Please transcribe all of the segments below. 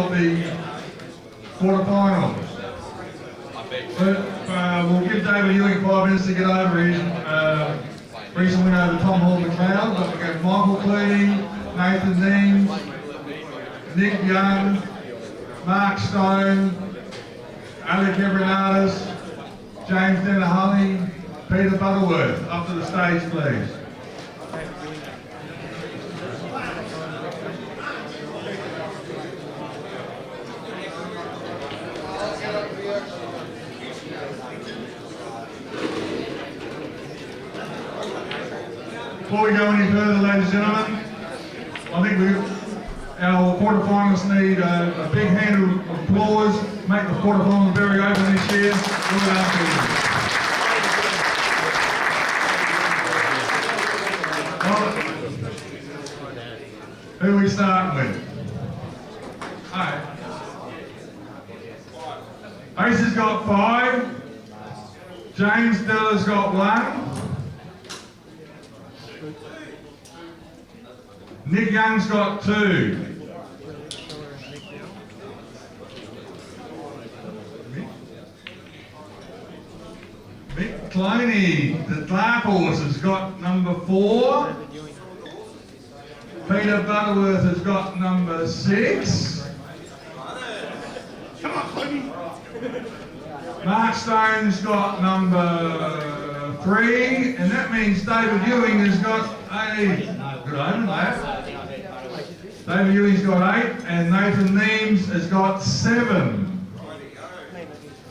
of the quarterfinals. We'll give David Ewing 5 minutes to get over his recent win over Tom Hall McLeod, but we've got Michael Cloney, Nathan Nemes, Nick Young, Mark Stone, Alec Evreniadis, James Delahunty, Peter Butterworth. Up to the stage, please. Before we go any further, ladies and gentlemen, I think our quarterfinalists need a big hand of applause to make the quarterfinals very open this year. Well done to you. Who are we starting with? Alright. Ace has got 5. James Della's got 1. Nick Young's got 2. Mick Cloney, the dark horse, has got number 4. Peter Butterworth has got number 6. Come on, Cloney. Mark Stone's got number 3, and that means David Ewing has got a good omen, lad. David Ewing's got 8, and Nathan Nemes has got 7.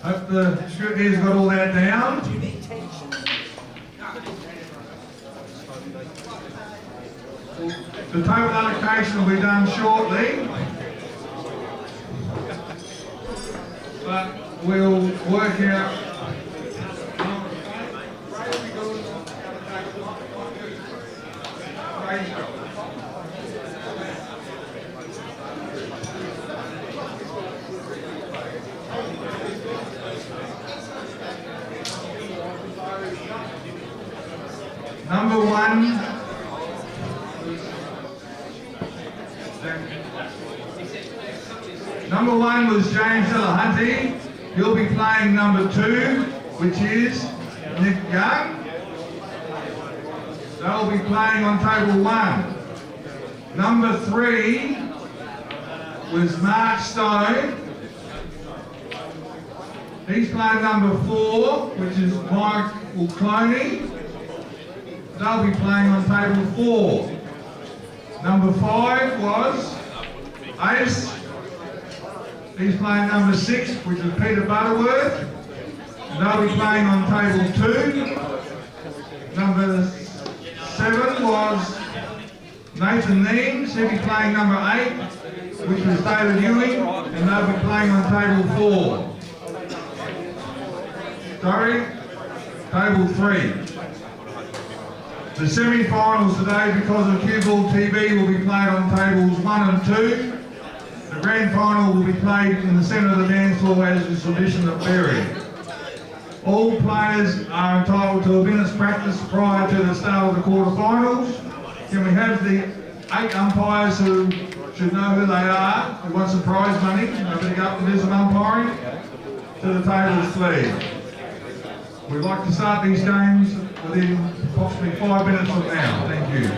Hope the scrutineer's got all that down. The total allocation will be done shortly, but we'll work out. Number 1. Number 1 was James Delahunty. He'll be playing number 2, which is Nick Young. They'll be playing on table 1. Number 3 was Mark Stone. He's playing number 4, which is Michael Cloney. They'll be playing on table 4. Number 5 was Ace. He's playing number 6, which is Peter Butterworth. They'll be playing on table 2. Number 7 was Nathan Nemes. He'll be playing number 8, which was David Ewing, and they'll be playing on table 4. Sorry, table 3. The semi-finals today, because of CueballTV, will be played on tables 1 and 2. The grand final will be played in the centre of the dance floor as is tradition at Berri. All players are entitled to a minute's practice prior to the start of the quarterfinals. Can we have the 8 umpires who should know who they are, who want some prize money, nobody go up and do some umpiring, to the tables, please. We'd like to start these games within approximately 5 minutes from now. Thank you.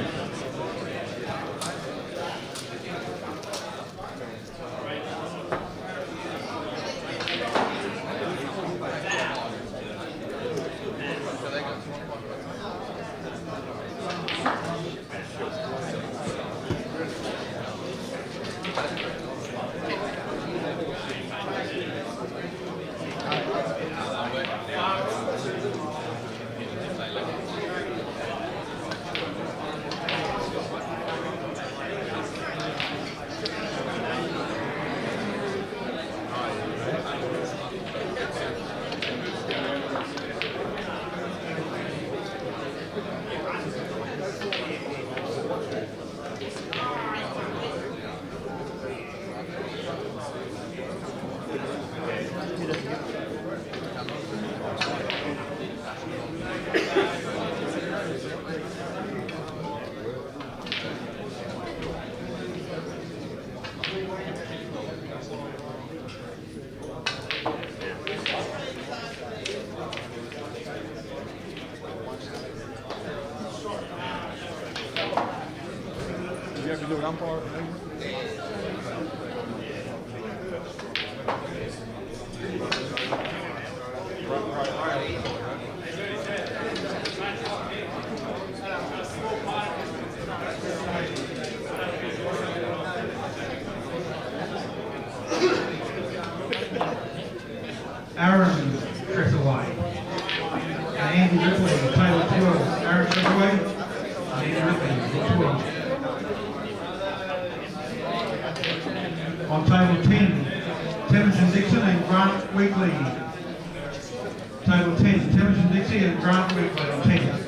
Aaron Tressaway. Andy Ripley, table 12. Aaron Tressaway. Andy Ripley, 12. On table 10, Temmerson Dixon and Grant Weekly. Table 10, Temmerson Dixie and Grant Weekly on 10.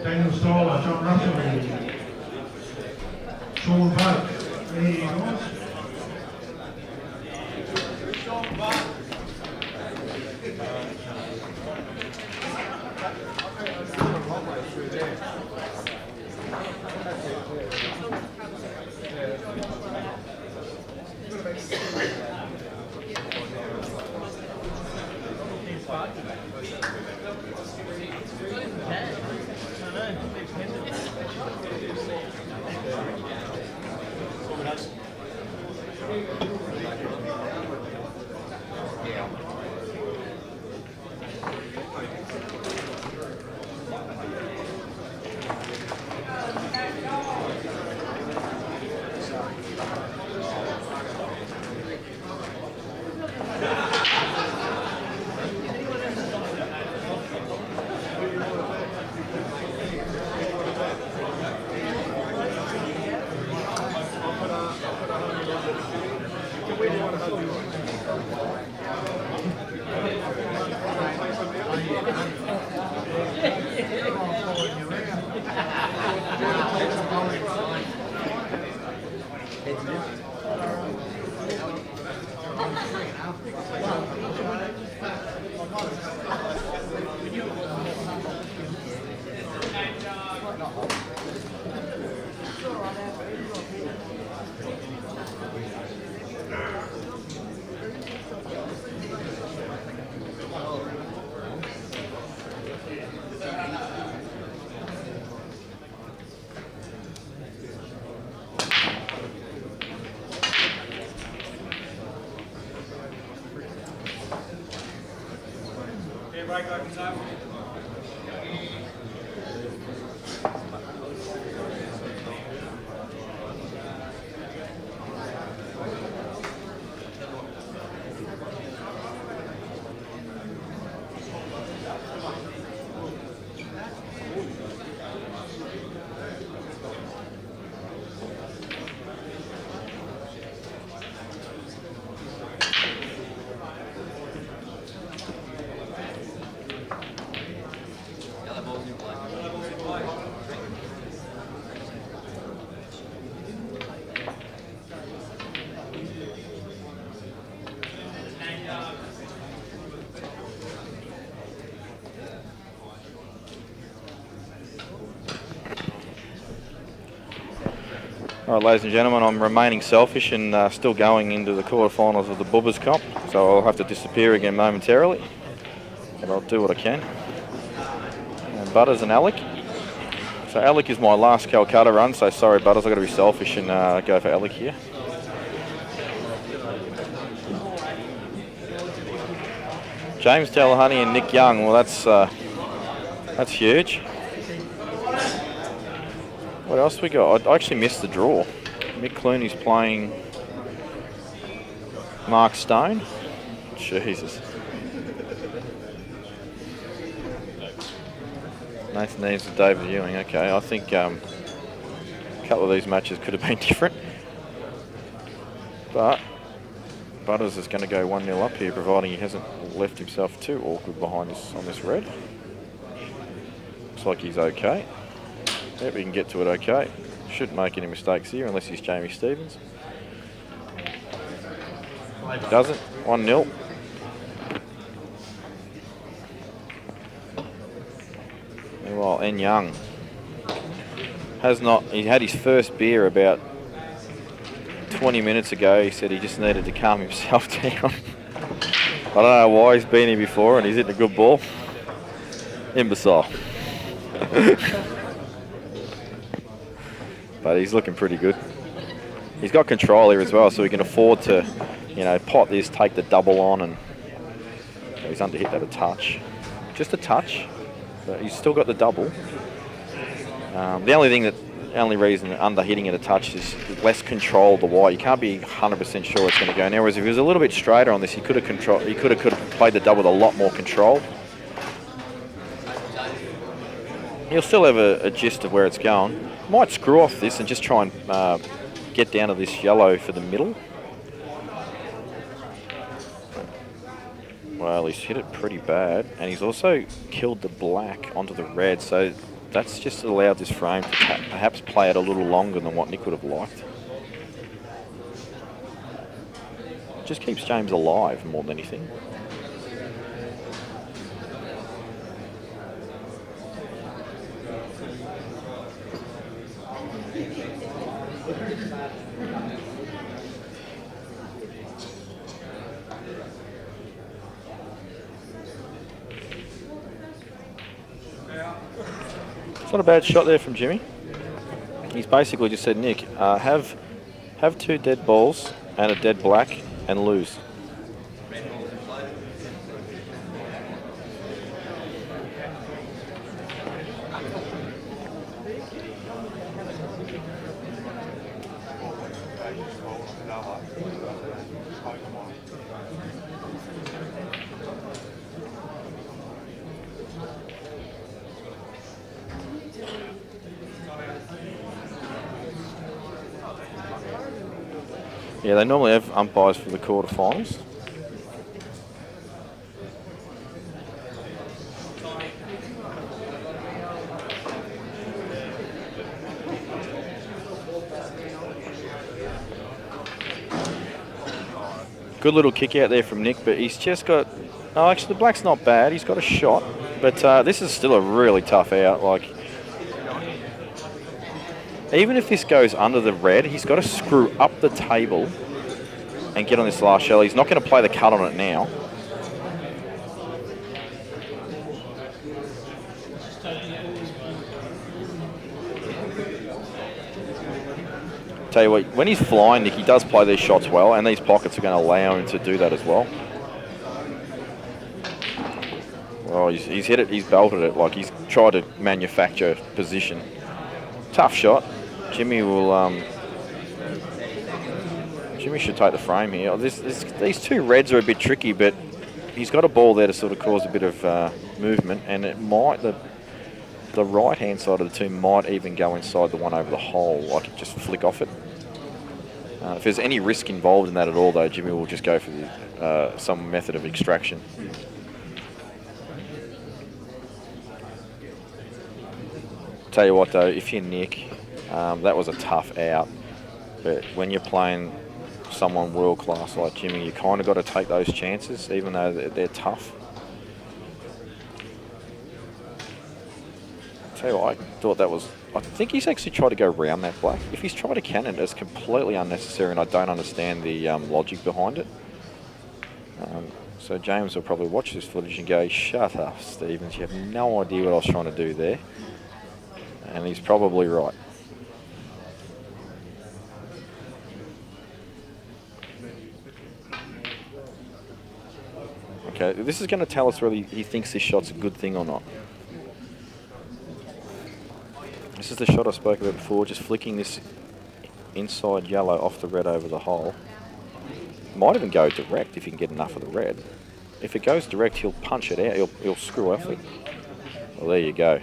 Daniel Stoller, John Russell, Sean Boat, there he was. All right, ladies and gentlemen, I'm remaining selfish and still going into the quarterfinals of the Bubbers Comp, so I'll have to disappear again momentarily, but I'll do what I can. And Butters and Alec. So Alec is my last Calcutta run, so sorry Butters, I've got to be selfish and go for Alec here. James Delahunty and Nick Young, well that's huge. What else we got? I actually missed the draw. Mick Cloney's playing Mark Stone. Jesus. Nathan Nemes and David Ewing. Okay, I think a couple of these matches could have been different. But Butters is going to go 1-0 up here, providing he hasn't left himself too awkward behind us on this red. Looks like he's okay. Yep, we can get to it okay. Shouldn't make any mistakes here unless he's Jamie Stevens. Doesn't. 1-0. Meanwhile, N Young he had his first beer about 20 minutes ago. He said he just needed to calm himself down. I don't know why he's been here before and he's hitting a good ball. Imbecile. But he's looking pretty good. He's got control here as well, so he can afford to, pot this, take the double on, and he's underhit that a touch. Just a touch, but he's still got the double. The only reason underhitting it a touch is less control of the wire. You can't be 100% sure it's going to go. Now, whereas if he was a little bit straighter on this, he could have played the double with a lot more control. He'll still have a gist of where it's going. Might screw off this and just try and get down to this yellow for the middle. Well, he's hit it pretty bad, and he's also killed the black onto the red, so that's just allowed this frame to perhaps play it a little longer than what Nick would have liked. Just keeps James alive more than anything. Not a bad shot there from Jimmy. He's basically just said, Nick, have 2 dead balls and a dead black and lose. Yeah, they normally have umpires for the quarterfinals. Good little kick out there from Nick, but he's just got... Oh, actually, the black's not bad. He's got a shot, but this is still a really tough out. Like, even if this goes under the red, he's got to screw up the table and get on this last shell. He's not going to play the cut on it now. Tell you what, when he's flying, Nick, he does play these shots well, and these pockets are going to allow him to do that as well. Well, he's hit it, he's belted it, like he's tried to manufacture position. Tough shot. Jimmy should take the frame here. These 2 reds are a bit tricky, but he's got a ball there to sort of cause a bit of movement, and it might, the right-hand side of the 2 might even go inside the one over the hole, like just flick off it. If there's any risk involved in that at all, though, Jimmy will just go for some method of extraction. Tell you what, though, if you're Nick, that was a tough out, but when you're playing someone world-class like Jimmy, you kind of got to take those chances, even though they're tough. Tell you what, I thought that was... I think he's actually tried to go round that black. If he's tried to cannon, it's completely unnecessary, and I don't understand the logic behind it. So James will probably watch this footage and go, shut up, Stevens, you have no idea what I was trying to do there. And he's probably right. Okay, this is going to tell us whether he thinks this shot's a good thing or not. This is the shot I spoke about before, just flicking this inside yellow off the red over the hole. Might even go direct if he can get enough of the red. If it goes direct, he'll punch it out. He'll screw off it. Well, there you go.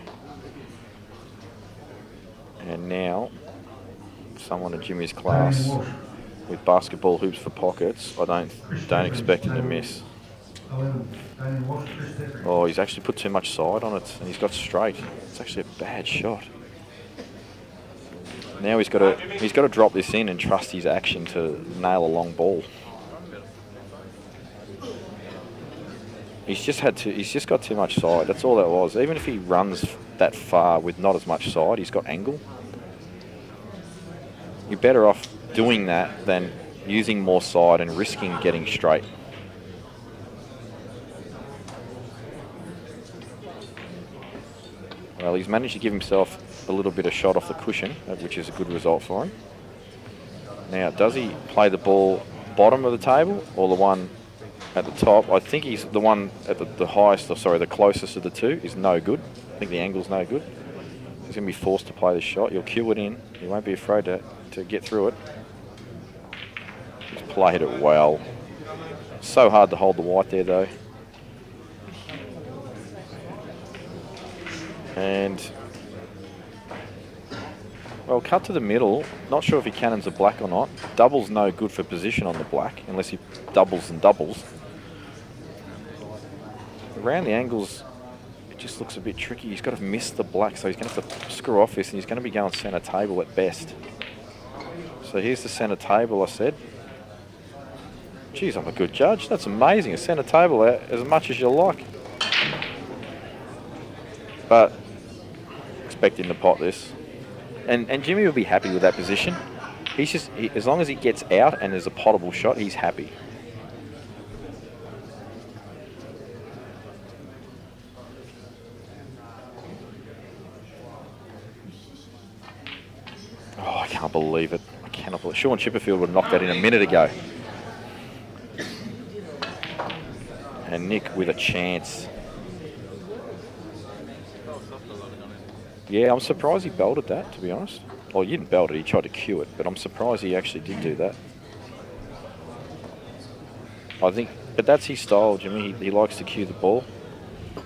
And now, someone in Jimmy's class with basketball hoops for pockets, I don't expect him to miss. Oh, he's actually put too much side on it, and he's got straight. It's actually a bad shot. Now he's got to drop this in and trust his action to nail a long ball. He's just got too much side. That's all that was. Even if he runs that far with not as much side, he's got angle. You're better off doing that than using more side and risking getting straight. Well, he's managed to give himself a little bit of shot off the cushion, which is a good result for him. Now, does he play the ball bottom of the table or the one at the top? I think he's the one at the highest, or sorry, the closest of the two is no good. I think the angle's no good. He's going to be forced to play this shot. He'll cue it in. He won't be afraid to get through it. He's played it well. So hard to hold the white there, though. And, well, cut to the middle. Not sure if he cannons a black or not. Double's no good for position on the black, unless he doubles and doubles. Around the angles, it just looks a bit tricky. He's got to miss the black, so he's going to have to screw off this, and he's going to be going centre table at best. So here's the centre table, I said. Geez, I'm a good judge. That's amazing. A centre table out as much as you like. But expecting to pot this. And Jimmy will be happy with that position. He's just, as long as he gets out and there's a potable shot, he's happy. Oh, I can't believe it. I cannot believe it. Sean Chipperfield would have knocked that in a minute ago. And Nick with a chance. Yeah, I'm surprised he belted that, to be honest. Well, he didn't belt it, he tried to cue it, but I'm surprised he actually did do that. I think, but that's his style, Jimmy. He likes to cue the ball.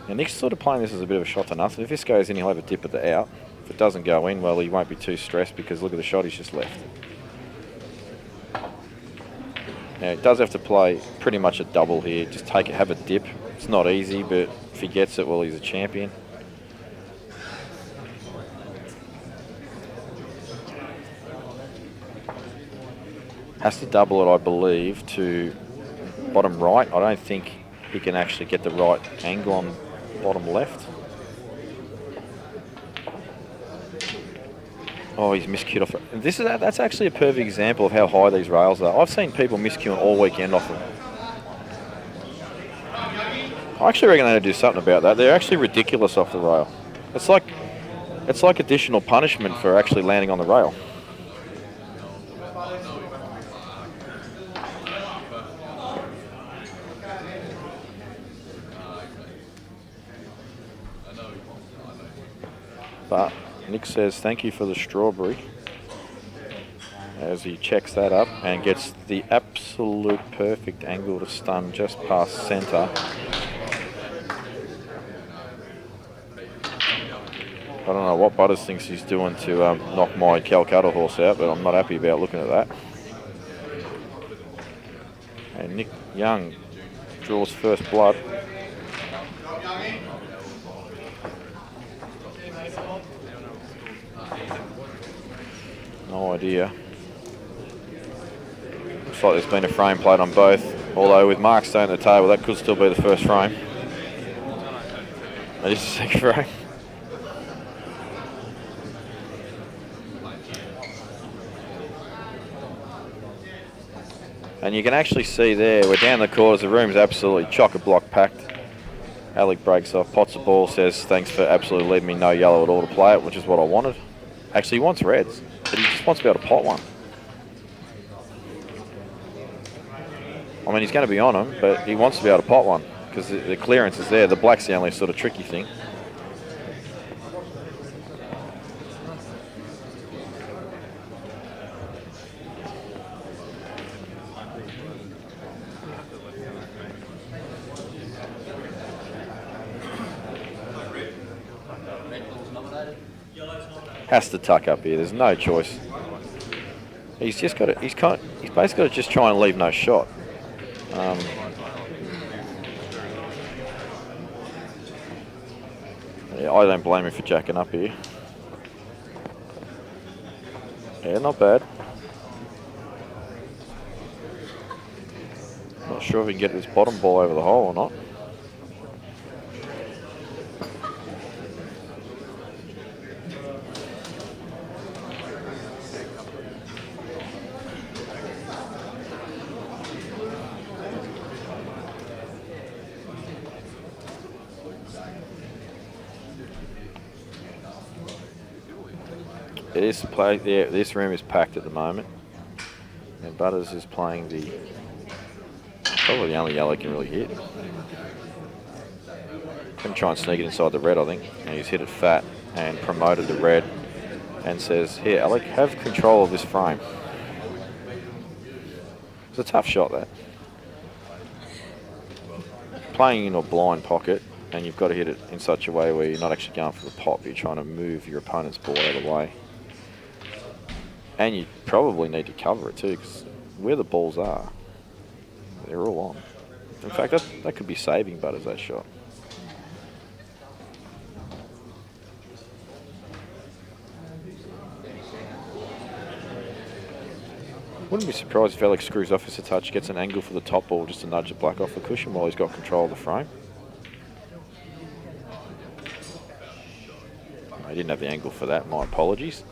And Nick's sort of playing this as a bit of a shot to nothing. If this goes in, he'll have a dip at the out. If it doesn't go in, well, he won't be too stressed because look at the shot he's just left. Now, he does have to play pretty much a double here. Just take it, have a dip. It's not easy, but if he gets it, well, he's a champion. Has to double it, I believe, to bottom right. I don't think he can actually get the right angle on bottom left. Oh, he's miscued off it. That's actually a perfect example of how high these rails are. I've seen people miscuing all weekend off them. I actually reckon they need to do something about that. They're actually ridiculous off the rail. It's like additional punishment for actually landing on the rail. But Nick says thank you for the strawberry as he checks that up and gets the absolute perfect angle to stun just past centre. I don't know what Butters thinks he's doing to knock my Calcutta horse out, but I'm not happy about looking at that. And Nick Young draws first blood. No idea. Looks like there's been a frame played on both. Although with Mark staying at the table, that could still be the first frame. That is the second frame. And you can actually see there, we're down the quarters, the room's absolutely chock-a-block packed. Alec breaks off, pots the ball, says thanks for absolutely leaving me no yellow at all to play it, which is what I wanted. Actually, he wants reds, but he just wants to be able to pot one. I mean, he's going to be on him, but he wants to be able to pot one because the clearance is there. The black's the only sort of tricky thing. Has to tuck up here. There's no choice. He's just got to. He's basically got to just try and leave no shot. Yeah, I don't blame him for jacking up here. Yeah, not bad. Not sure if he can get this bottom ball over the hole or not. Yeah, this room is packed at the moment, and Butters is playing probably the only yellow he can really hit. Going to try and sneak it inside the red, I think. And he's hit it fat and promoted the red, and says, "Here, Alec, have control of this frame." It's a tough shot, that. Playing in a blind pocket, and you've got to hit it in such a way where you're not actually going for the pot, but you're trying to move your opponent's ball out of the way. And you probably need to cover it too, because where the balls are, they're all on. In fact, that could be saving Butters, that shot. Wouldn't be surprised if Alec screws off as a touch, gets an angle for the top ball just to nudge the black off the cushion while he's got control of the frame. I didn't have the angle for that, my apologies.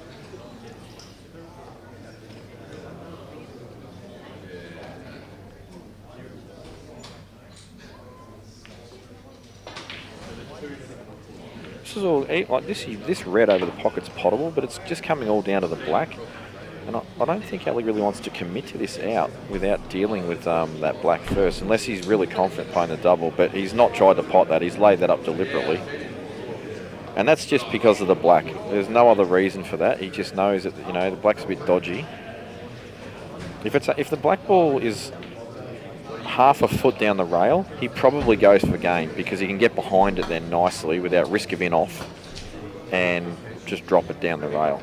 This is all like this red over the pocket's potable, but it's just coming all down to the black. And I don't think Alec really wants to commit to this out without dealing with that black first, unless he's really confident playing the double. But he's not tried to pot that. He's laid that up deliberately. And that's just because of the black. There's no other reason for that. He just knows that, you know, the black's a bit dodgy. If the black ball is half a foot down the rail, he probably goes for game, because he can get behind it then nicely without risk of in-off and just drop it down the rail.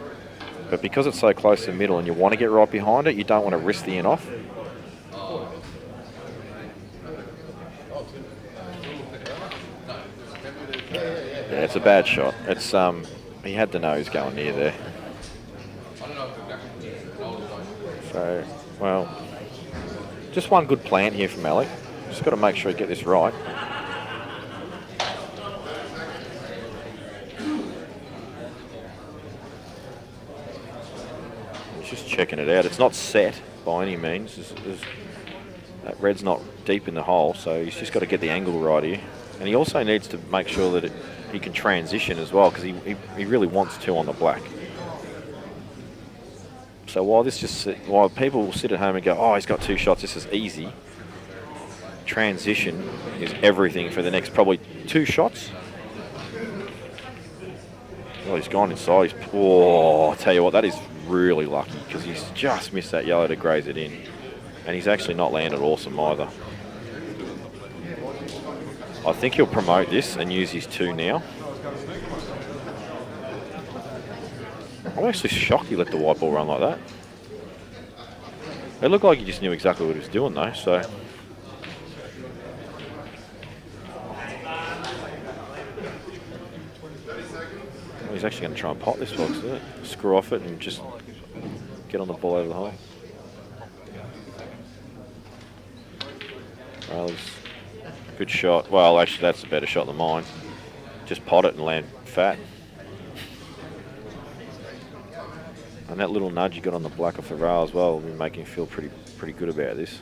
But because it's so close to the middle and you want to get right behind it, you don't want to risk the in-off. Yeah, it's a bad shot. It's he had to know he's going near there. So, well, just one good plan here from Alec. Just got to make sure you get this right. He's just checking it out. It's not set by any means. That red's not deep in the hole, so he's just got to get the angle right here. And he also needs to make sure that he can transition as well, because he really wants to on the black. So while people sit at home and go, "Oh, he's got two shots, this is easy," transition is everything for the next probably two shots. Well, he's gone inside. I tell you what, that is really lucky, because he's just missed that yellow to graze it in. And he's actually not landed awesome either. I think he'll promote this and use his two now. I'm actually shocked he let the white ball run like that. It looked like he just knew exactly what he was doing though, so. Well, he's actually going to try and pot this box, isn't it? Screw off it and just get on the ball over the hole. Well, good shot. Well, actually, that's a better shot than mine. Just pot it and land fat. And that little nudge you got on the black off the rail as well will be making him feel pretty good about this.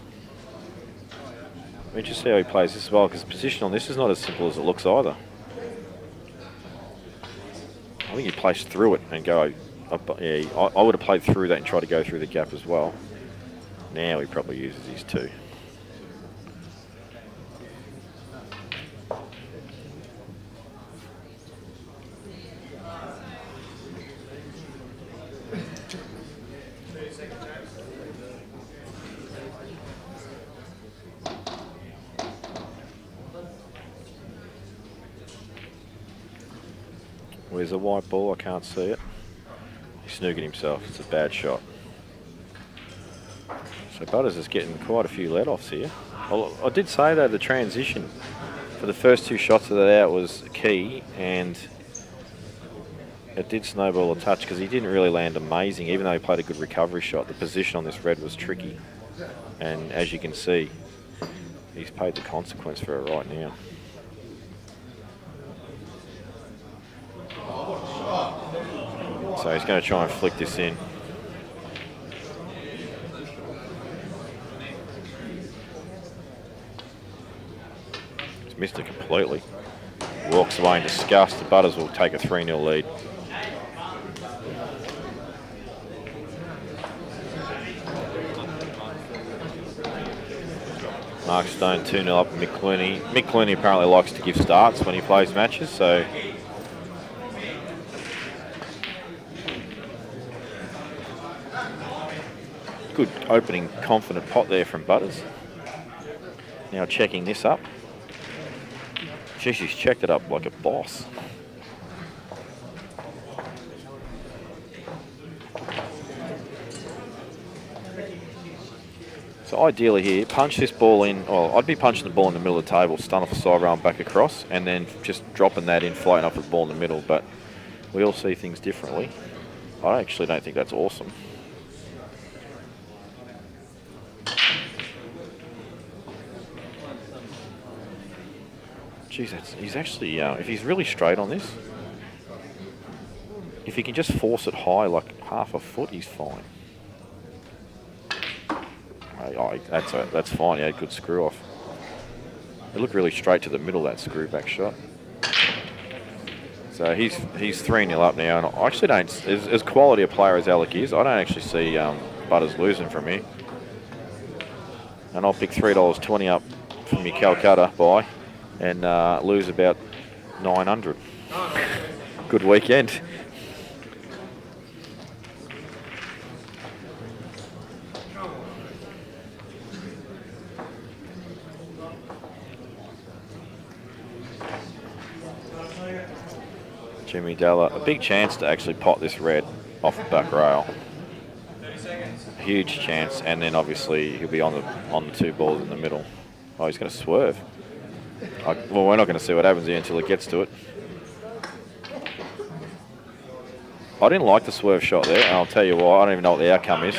Let me just see how he plays this as well, because the position on this is not as simple as it looks either. I think he plays through it and go up. Yeah, I would have played through that and tried to go through the gap as well. Now he probably uses his two. Where's the white ball? I can't see it. He's snooging himself. It's a bad shot. So Butters is getting quite a few let-offs here. I did say though the transition for the first two shots of that out was key, and It did snowball a touch because he didn't really land amazing, even though he played a good recovery shot. The position on this red was tricky. And as you can see, he's paid the consequence for it right now. So he's going to try and flick this in. He's missed it completely. Walks away in disgust. The Butters will take a 3-0 lead. Mark Stone 2-0 up Mick Cloney. Mick Cloney apparently likes to give starts when he plays matches, so good opening confident pot there from Butters. Now checking this up. Jeez, he's checked it up like a boss. So ideally here, punch this ball in. Well, I'd be punching the ball in the middle of the table, stun off the side rail and back across, and then just dropping that in, floating off the ball in the middle. But we all see things differently. I actually don't think that's awesome. Jeez, he's actually, if he's really straight on this, if he can just force it high like half a foot, he's fine. Oh, that's fine. He had a good screw off. It looked really straight to the middle, that screw back shot. So he's 3-0 up now, and I actually don't, as quality a player as Alec is, I don't actually see Butters losing from here. And I'll pick $3.20 up from your Calcutta buy and lose about 900. Good weekend. Jimmy Della, a big chance to actually pot this red off the back rail. Huge chance, and then obviously he'll be on the 2 balls in the middle. Oh, he's going to swerve. Well, we're not going to see what happens here until it gets to it. I didn't like the swerve shot there, and I'll tell you why. I don't even know what the outcome is.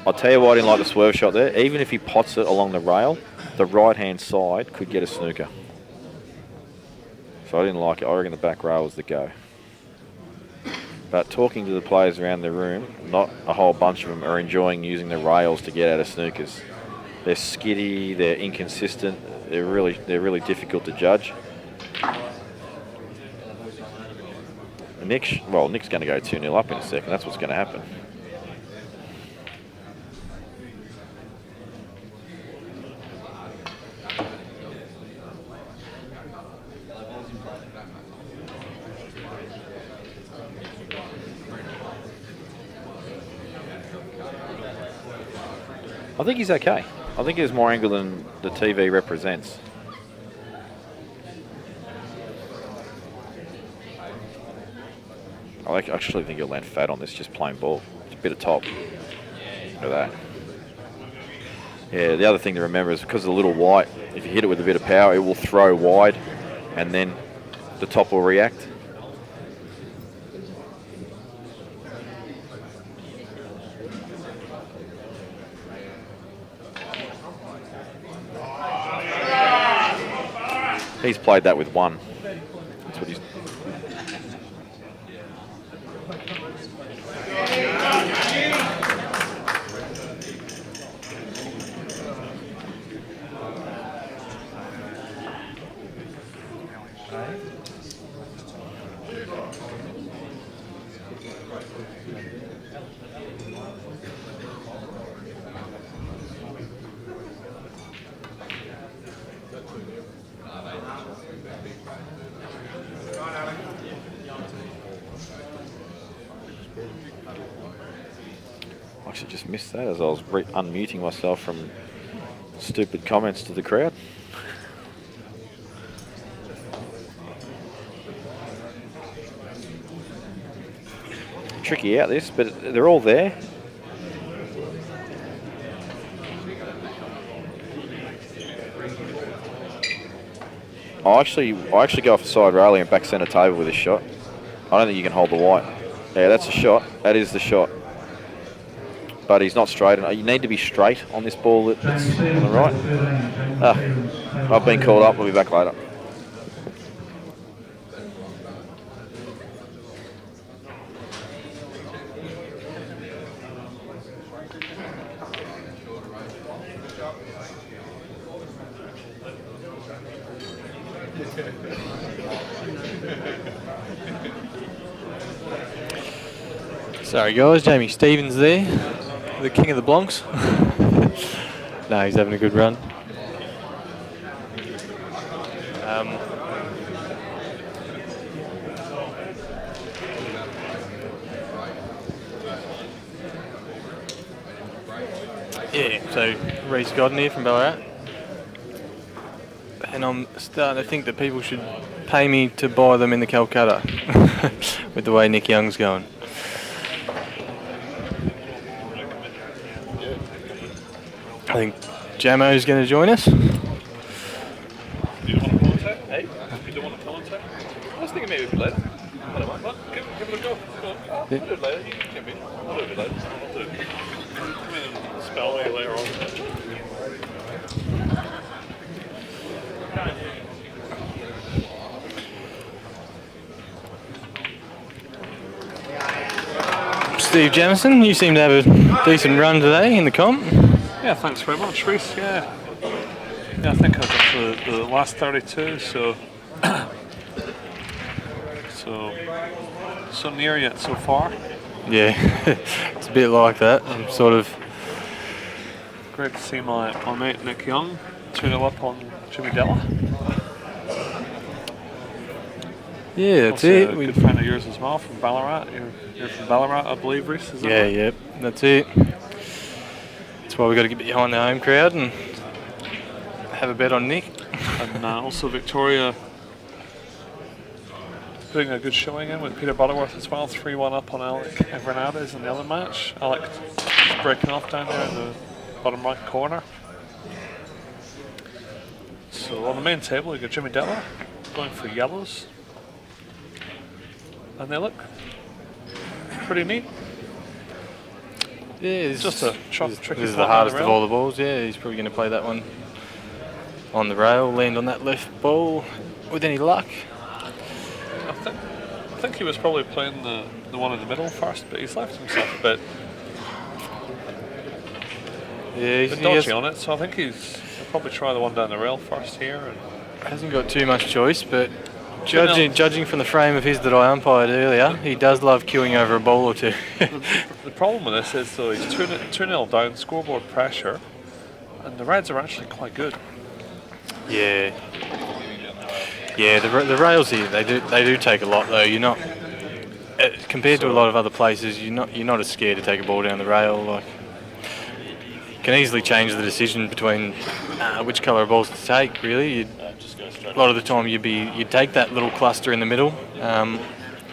I'll tell you why I didn't like the swerve shot there. Even if he pots it along the rail, the right-hand side could get a snooker. So I didn't like it. I reckon the back rail was the go. But talking to the players around the room, not a whole bunch of them are enjoying using the rails to get out of snookers. They're skiddy, they're inconsistent, they're really difficult to judge. And Nick's going to go 2-0 up in a second. That's what's going to happen. I think he's okay. I think he has more angle than the TV represents. I actually think he'll land fat on this, just plain ball. It's a bit of top. Look at that. Yeah, the other thing to remember is because of the little white, if you hit it with a bit of power, it will throw wide and then the top will react. He's played that with 1. That's what he's... I actually just missed that as I was unmuting myself from stupid comments to the crowd. Tricky out this, but they're all there. I actually go off the side railing and back centre table with this shot. I don't think you can hold the white. Yeah, that's a shot. That is the shot. But he's not straight. You need to be straight on this ball that's on the right. I've been called up. We'll be back later. Sorry guys, Jamie Stevens there, the king of the blonks. No, he's having a good run. Yeah, so Reece Godden here from Ballarat. And I'm starting to think that people should pay me to buy them in the Calcutta with the way Nick Young's going. I think Jamo's going to join us. Do you want to commentate? Hey? You don't want to commentate? I was thinking maybe a bit later. I don't mind, but give it a go. Go on. I'll do it later. You can jump in. I'll do it a bit later. I'll do it. Come in and spell me later on. Steve Jamison, you seem to have a decent run today in the comp. Yeah, thanks very much, Reece. Yeah, I think I got to the last 32, so near yet so far. Yeah, it's a bit like that. I'm sort of. Great to see my mate Nick Young 2-0 up on Jimmy Della. Yeah, that's Also it. a good friend of yours as well from Ballarat. You're from Ballarat, I believe, Reece. Is that right? Yep, that's it. That's why we got to get behind the home crowd and have a bet on Nick. And also Victoria putting a good showing in with Peter Butterworth as well, 3-1 up on Alec Evreniadis in the other match. Alec is breaking off down there in the bottom right corner. So on the main table we got Jimmy Della going for yellows. And they look pretty neat. Yeah, It's just a tricky This is the spot hardest on the of rail. all the balls. Yeah, he's probably going to play that one on the rail, land on that left ball with any luck. I think he was probably playing the one in the middle first, but he's left himself a bit Yeah, dodgy on it, so I think he'll probably try the one down the rail first here. And hasn't got too much choice, but judging from the frame of his that I umpired earlier, he does love queuing over a ball or two. the problem with this is, though, he's 2-0 down, scoreboard pressure, and the Reds are actually quite good. Yeah. Yeah, the rails here they do take a lot though. You're not compared to a lot of other places. You're not as scared to take a ball down the rail. Like, you can easily change the decision between which colour of balls to take. Really, a lot of the time you'd take that little cluster in the middle and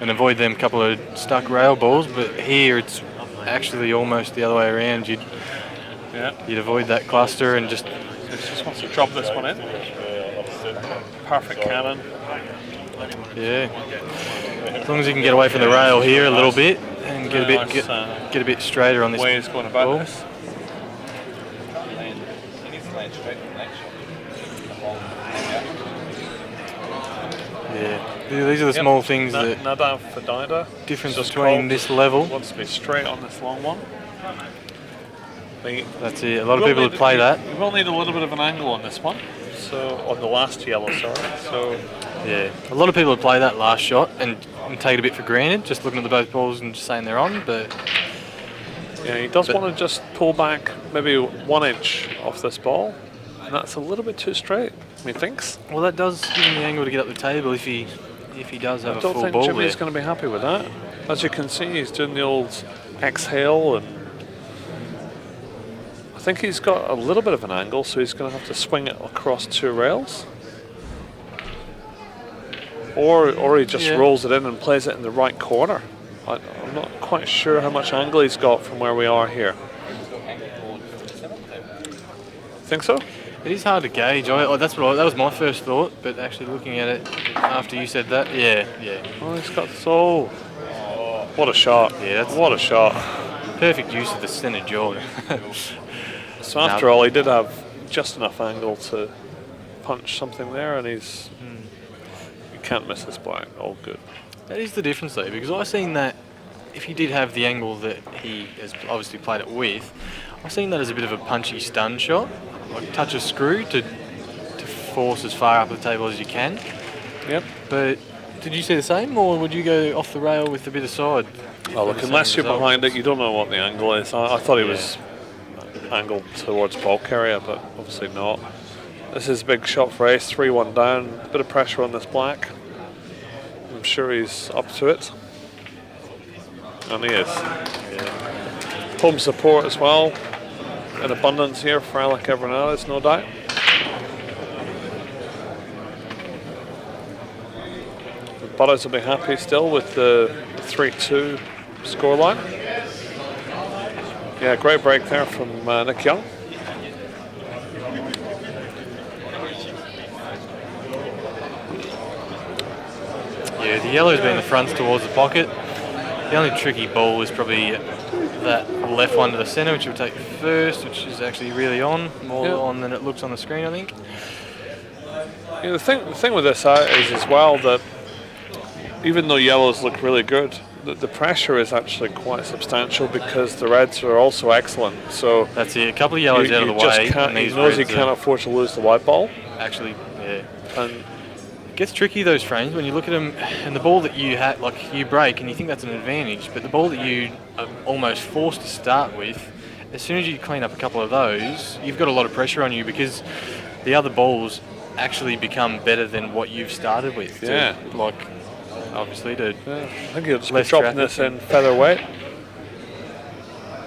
avoid them couple of stuck rail balls. But here it's actually almost the other way around. You'd avoid that cluster and just. He just wants to drop this one in. Perfect cannon. Yeah. As long as you can get away from the rail here a little bit and get a bit straighter on this way he's going about ball. this. Yeah. These are the small things that Nadav for Dida. difference Just between called, this level. Wants to be straight on this long one. That's it. A lot of people would play that. You will need a little bit of an angle on this one. So on the last yellow, sorry. So yeah, a lot of people would play that last shot and take it a bit for granted, just looking at the both balls and just saying they're on. But yeah, he does want to just pull back maybe 1 inch off this ball, and that's a little bit too straight, methinks. well, that does give him the angle to get up the table if he does have I a don't full think ball Jimmy's there. going to be happy with that. As you can see, he's doing the old exhale, and I think he's got a little bit of an angle, so he's going to have to swing it across 2 rails. Or he just rolls it in and plays it in the right corner. I'm not quite sure how much angle he's got from where we are here. Think so? It is hard to gauge. That was my first thought, but actually looking at it after you said that, yeah. Oh, he's got so. What a shot! Yeah, what a shot! Perfect use of the centre jaw. So after all, he did have just enough angle to punch something there, and he's. You can't miss this black. All good. That is the difference though, because I've seen that if he did have the angle that he has obviously played it with, I've seen that as a bit of a punchy stun shot, like touch a screw to force as far up the table as you can. Yep. But did you see the same, or would you go off the rail with a bit of side? Well, look, unless you're behind it, you don't know what the angle is. I thought he was angled towards ball carrier, but obviously not. This is a big shot for ace, 3-1 down, a bit of pressure on this black. I'm sure he's up to it. And he is. Home support as well, in abundance here for Alec Evreniadis, no doubt. The Butters will be happy still with the 3-2 scoreline. Yeah, great break there from Nick Young. Yeah, the yellow's been the fronts towards the pocket. The only tricky ball is probably that left one to the centre, which will take first, which is actually really on, more on than it looks on the screen, I think. Yeah, the thing with this is as well that even though yellows look really good, the pressure is actually quite substantial because the reds are also excellent. So that's it. A couple of yellows out of the way. He knows he can't afford to lose the white ball. Actually, yeah. And it gets tricky those frames when you look at them, and the ball that you you break, and you think that's an advantage, but the ball that you are almost forced to start with, as soon as you clean up a couple of those, you've got a lot of pressure on you because the other balls actually become better than what you've started with. Yeah. Obviously, I think he'll just be dropping this in featherweight.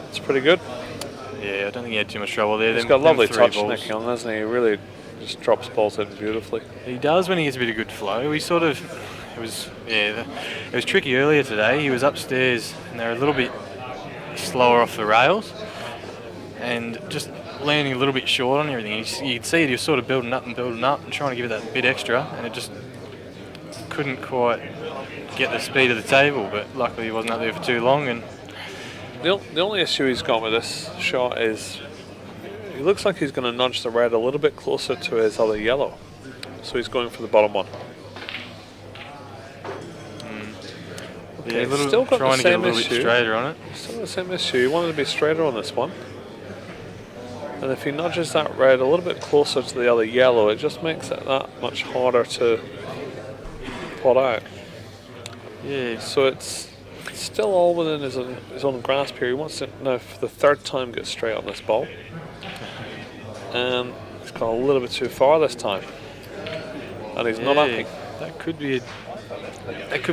It's pretty good. Yeah, I don't think he had too much trouble there. He's got a lovely touch, Nick Young, hasn't he? He really just drops balls in beautifully. He does when he gets a bit of good flow. It was tricky earlier today. He was upstairs and they're a little bit slower off the rails and just landing a little bit short on everything. You could see it, he was sort of building up and trying to give it that bit extra, and it just couldn't quite get the speed of the table, but luckily he wasn't up there for too long. And the only issue he's got with this shot is he looks like he's going to nudge the red a little bit closer to his other yellow, so he's going for the bottom one. Okay, yeah, still got trying the to get a same little issue. bit straighter on it. Still the same issue. He wanted to be straighter on this one, and if he nudges that red a little bit closer to the other yellow, it just makes it that much harder to pot out. Yeah. So it's still all within his own grasp here. He wants to now for the third time get straight on this ball, and he's gone a little bit too far this time, and he's not happy. That could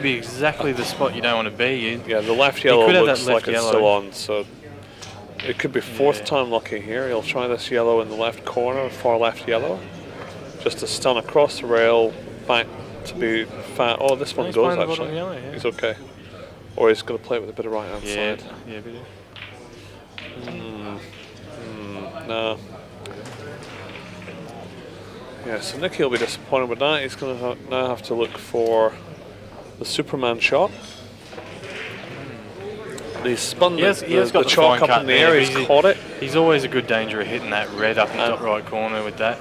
be exactly the spot you don't want to be. Yeah, the left yellow looks like it's still on, so it could be fourth time lucky here. He'll try this yellow in the left corner, far left yellow, just to stun across the rail back to be fat. Oh, this one goes actually. Yellow, yeah. He's okay. Or he's going to play it with a bit of right hand side. Yeah, a bit No. Yeah, so Nicky will be disappointed with that. He's going to now have to look for the Superman shot. He's spun the chalk up in the air, he's caught it. He's always a good danger of hitting that red up in the top right corner with that.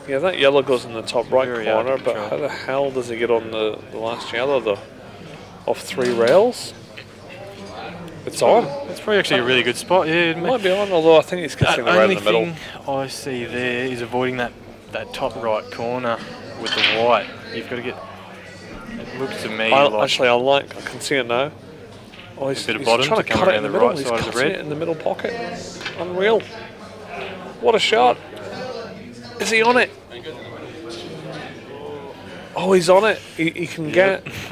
Yeah, that yellow goes in the top right corner, but how the hell does he get on the last yellow though? Off 3 rails? It's on. It's probably actually a really good spot. Yeah, it might be on, although I think he's kissing the red in the middle. The only thing I see there is avoiding that top right corner with the white. You've got to get. It looks to me actually, I can see it now. Oh, he's trying to cut it in the right side of the red. It in the middle pocket. Unreal. What a shot. Is he on it? Oh, he's on it. He can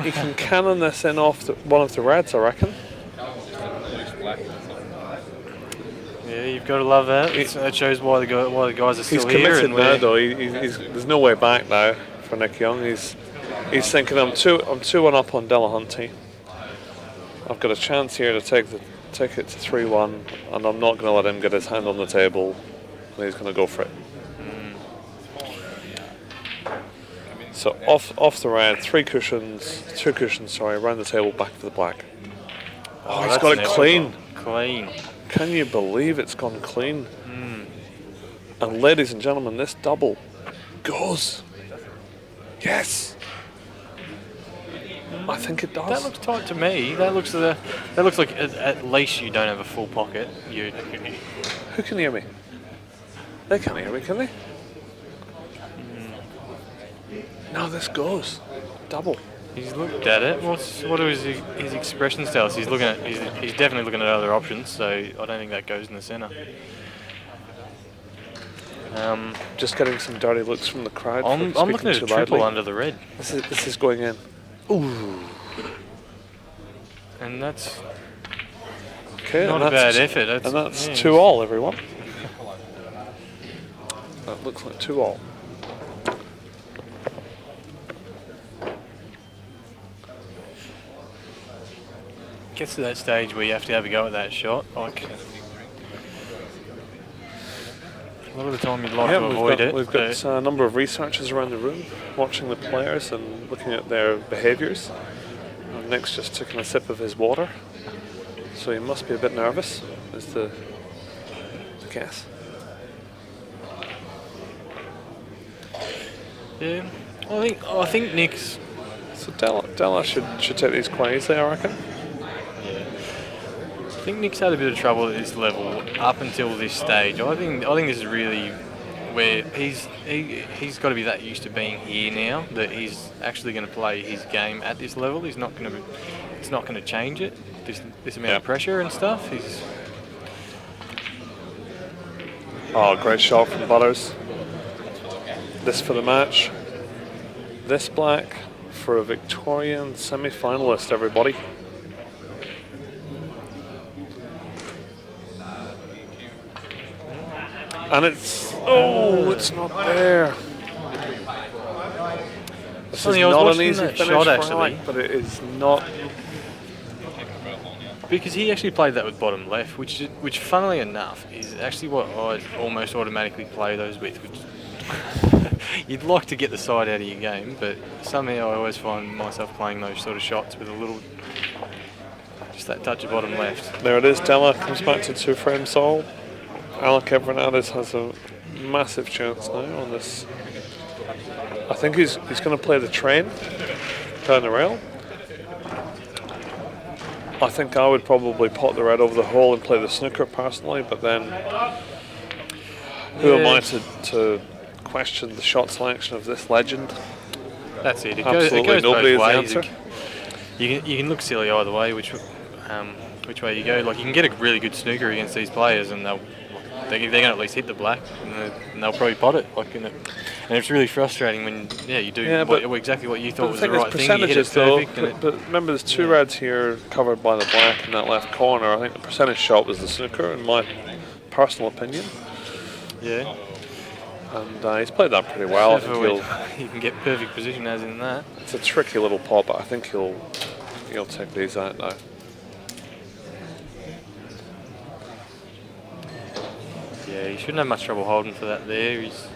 he can cannon this in off one of the reds, I reckon. Yeah, you've got to love that. That shows why the guys are still here. He's committed now, though. There's no way back now for Nick Young. He's thinking I'm 2-1 up on Delahunty. I've got a chance here to take it to 3-1, and I'm not going to let him get his hand on the table, and he's going to go for it. So off the red, 3 cushions, 2 cushions, sorry, around the table, back to the black. Oh, he's that's got it an clean. Clean. Can you believe it's gone clean? And ladies and gentlemen, this double goes. Yes. I think it does. That looks tight to me. That looks like at least you don't have a full pocket. Who can hear me? They can't hear me, can they? No, this goes. Double. He's looked at it. What do his expressions tell us? He's definitely looking at other options. So I don't think that goes in the centre. Just getting some dirty looks from the crowd. I'm looking at a triple under the red. This is going in. Ooh. And that's Okay, not a bad effort. And that's 2-all, everyone. That looks like 2-all. Gets to that stage where you have to have a go at that shot. Like a lot of the time you'd like to avoid it. We've got a number of researchers around the room watching the players and looking at their behaviours. Nick's just taking a sip of his water, so he must be a bit nervous, is the guess. Yeah, I think Nick's. So Della should take these quite easily, I reckon. I think Nick's had a bit of trouble at this level up until this stage. I think this is really where he's got to be that used to being here now that he's actually going to play his game at this level. It's not going to change it. This amount of pressure and stuff. Oh, great shot from Butters. This for the match. This black for a Victorian semi-finalist, everybody. And it's not there. This is not an easy finish shot, for actually. Alec, but it is not. Because he actually played that with bottom left, which funnily enough is actually what I almost automatically play those with. Which you'd like to get the side out of your game, but somehow I always find myself playing those sort of shots with a little, just that touch of bottom left. There it is. Della comes back to 2-frame sole. Alec Evreniadis has a massive chance now on this. I think he's going to play the train down the rail. I think I would probably pot the red over the hole and play the snooker personally, but then who am I to question the shot selection of this legend? That's it. It Absolutely goes nobody both is the ways. answer. You can look silly either way, which way you go. Like you can get a really good snooker against these players, and they're going to at least hit the black, and they'll probably pot it. And it's really frustrating when you do exactly what you thought was the right thing. You hit it perfect. But remember, there's 2 reds here covered by the black in that left corner. I think the percentage shot was the snooker, in my personal opinion. Yeah. And he's played that pretty well. I think you can get perfect position as in that. It's a tricky little pot, but I think he'll take these out now. Yeah, he shouldn't have much trouble holding for that there. He's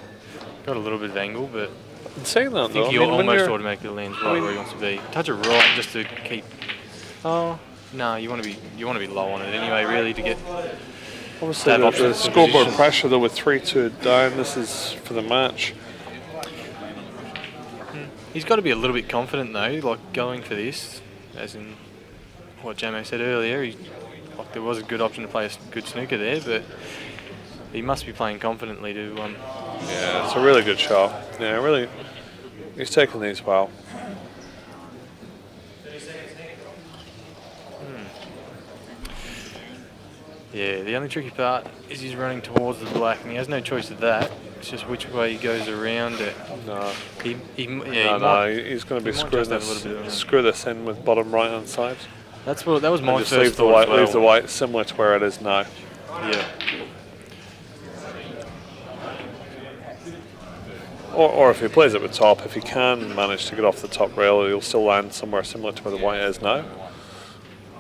got a little bit of angle, but In saying that, I think he almost automatically lands right where he wants to be. Touch it right just to keep. Oh no, you want to be low on it anyway, really, to get. Obviously, the scoreboard pressure though with 3-2 down. This is for the match. He's got to be a little bit confident though, like going for this, as in what Jamo said earlier. There was a good option to play a good snooker there, but he must be playing confidently to. Yeah, it's a really good shot. Yeah, really, he's taking these well. Yeah, the only tricky part is he's running towards the black, and he has no choice of that. It's just which way he goes around it. No, he's going to be screw this in with bottom right hand side. That was my just first leave the white, leave the white similar to where it is now. Yeah. Or if he plays it with top, if he can manage to get off the top rail, he'll still land somewhere similar to where the white is now.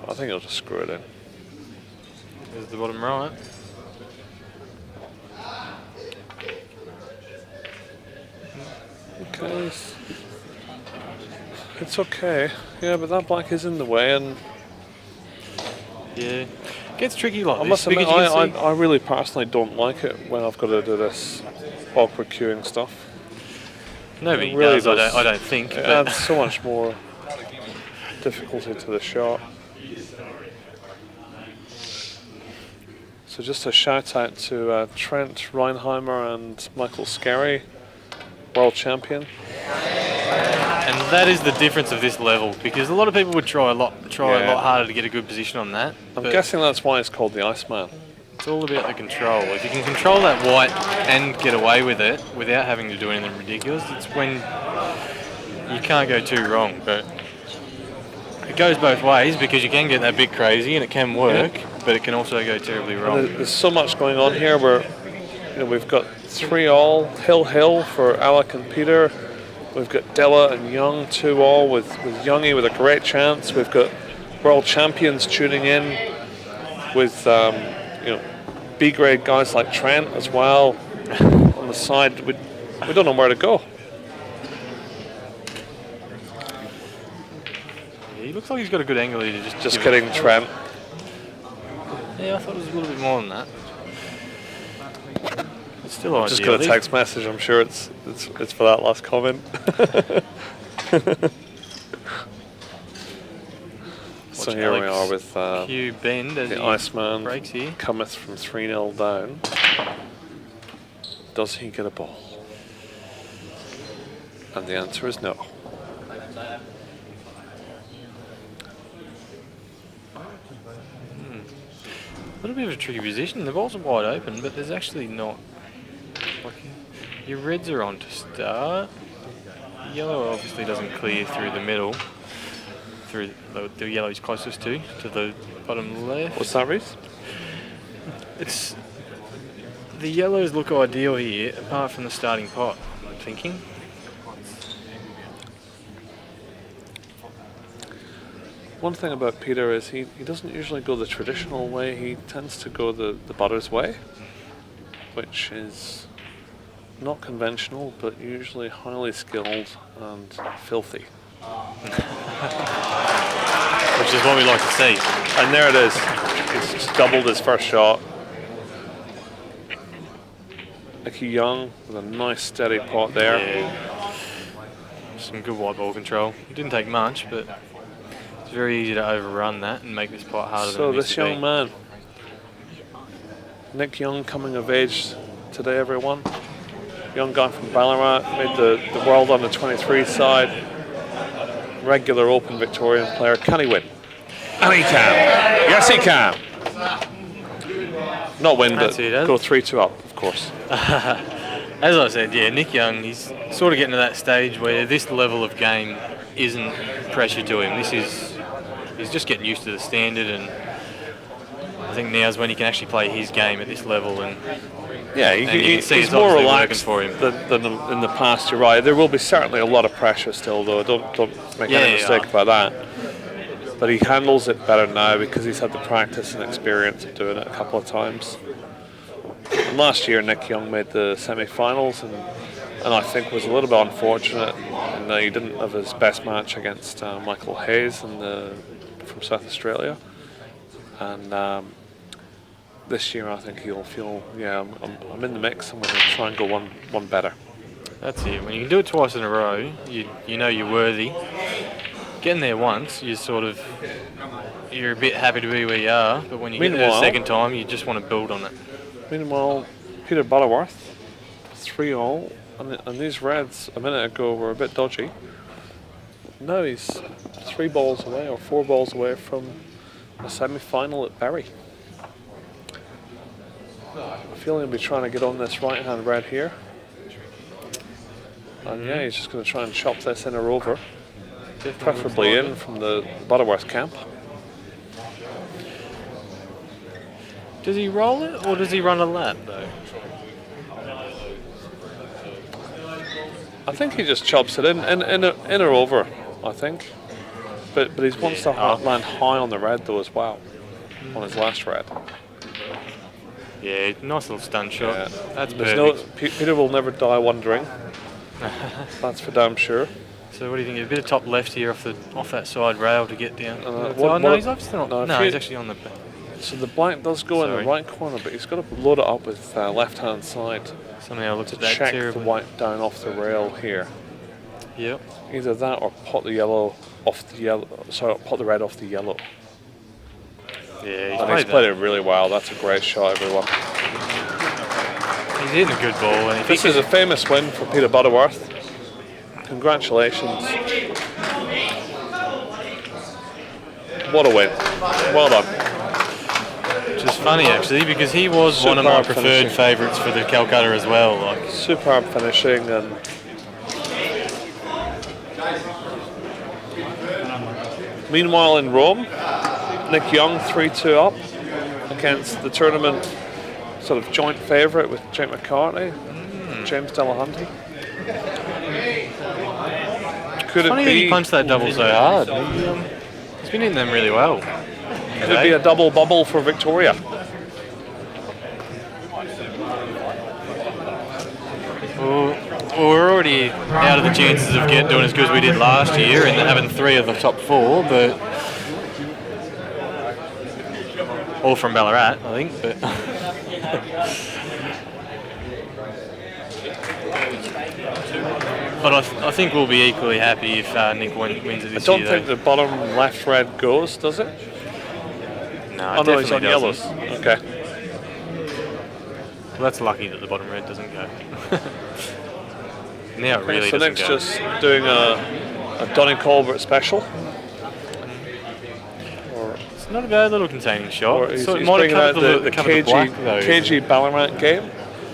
I think he'll just screw it in. There's the bottom right. Okay. It's okay. Yeah, but that black is in the way, and Yeah, it gets tricky like I this. must admit, because you can see- I really personally don't like it when I've got to do this awkward queuing stuff. Nobody It really does, I don't think. It But adds so much more difficulty to the shot. So just a shout out to Trent Reinheimer and Michael Scarry, world champion. and that is the difference of this level, because a lot of people would try a lot harder to get a good position on that. I'm but guessing that's why it's called the Iceman. it's all about the control. If you can control that white and get away with it without having to do anything ridiculous, it's when you can't go too wrong. But it goes both ways, because you can get that bit crazy and it can work, but it can also go terribly wrong. There's so much going on here where we've got 3-all, Hill for Alec and Peter. We've got Della and Young 2-all with Youngie with a great chance. We've got world champions tuning in with B grade guys like Trent as well on the side. We don't know where to go. He looks like he's got a good angle here to Just give it- kidding, Trent. Yeah, I thought it was a little bit more than that. It's still ideal. Just got a text message. I'm sure it's for that last comment. So Watch here we Alex are with Q bend as the he Iceman breaks here. cometh from 3-0 down. Does he get a ball? And the answer is no. A little bit of a tricky position. The balls are wide open, but there's actually not. Like, your reds are on to start. Yellow obviously doesn't clear through the middle. Through the yellow is closest to the bottom left. What's that, Reese? It's the yellows look ideal here, apart from the starting pot. I'm thinking. One thing about Peter is he doesn't usually go the traditional way. He tends to go the Butters way, which is not conventional, but usually highly skilled and filthy. Which is what we like to see. And there it is. He's just doubled his first shot. Mickey Young with a nice steady pot there. Yeah. Some good white ball control. It didn't take much, but it's very easy to overrun that and make this pot harder So than it needs this to be. young man, Nick Young, coming of age today, everyone. Young guy from Ballarat, made the world under 23 side. Regular Open Victorian player. Can he win? And he can. Yes, he can. Not win, but go 3-2 up, of course. As I said, yeah, Nick Young, he's sort of getting to that stage where this level of game isn't pressure to him. He's just getting used to the standard, and I think now's when he can actually play his game at this level. And yeah, you can see he's it's more obviously relaxed working for him. than in the past. You're right. There will be certainly a lot of pressure still, though. Don't make any mistake about that. But he handles it better now because he's had the practice and experience of doing it a couple of times. And last year, Nick Young made the semi-finals, and I think was a little bit unfortunate in that he didn't have his best match against Michael Hayes from South Australia. And this year, I think he'll feel, I'm in the mix. I'm going to try and go one better. That's it. When you can do it twice in a row, you know you're worthy. Getting there once, you're a bit happy to be where you are, but when you get there the second time, you just want to build on it. Meanwhile, Peter Butterworth, 3-all, and these reds a minute ago were a bit dodgy. Now he's 3 balls away or 4 balls away from a semi-final at Berri. I feel he'll be trying to get on this right-hand red here. And yeah, he's just going to try and chop this in or over. Preferably in from the Butterworth camp. Does he roll it, or does he run a lap, though? I think he just chops it in or over, I think. But he wants to land high on the red, though, as well, on his last red. Yeah, nice little stun shot. Yeah. That's There's perfect. Peter will never die wondering. That's for damn sure. So what do you think? A bit of top left here off that side rail to get down. what- He's still not. no, No, if you- he's actually on the. So the black does go in Sorry. the right corner, but he's got to load it up with left-hand side Somehow looked to at that check the terribly. white down off the rail here. Yep. Either that or pot the yellow off the yellow. Sorry, pot the red off the yellow. Yeah, And he's played it really well. That's a great shot, everyone. He's hitting a good ball. And if This he is a famous win for Peter Butterworth. Congratulations. What a win. Well done. Which is funny actually, because he was one of my Superb preferred finishing. favourites for the Calcutta as well. Like, Superb finishing. And meanwhile in Rome, Nick Young 3-2 up against the tournament sort of joint favourite with Jake McCartney, James Delahunty. Could it funny that he be? punched that double so hard. He's been hitting them really well. Could it be a double bubble for Victoria? Well, we're already out of the chances of doing as good as we did last year and having 3 of the top 4, but all from Ballarat, I think. But but I think we'll be equally happy if Nick wins it I this don't year. think the bottom left red goes, does it? No, Oh no, he's on definitely yellows. doesn't. Okay. Well, that's lucky that the bottom red doesn't go. Now it really So doesn't Nick's go. just doing a Donny Colbert special. It's not a bad little containing shot. Or he's, So it he's might have bringing out covered the covered the black, though. KG Ballarat game.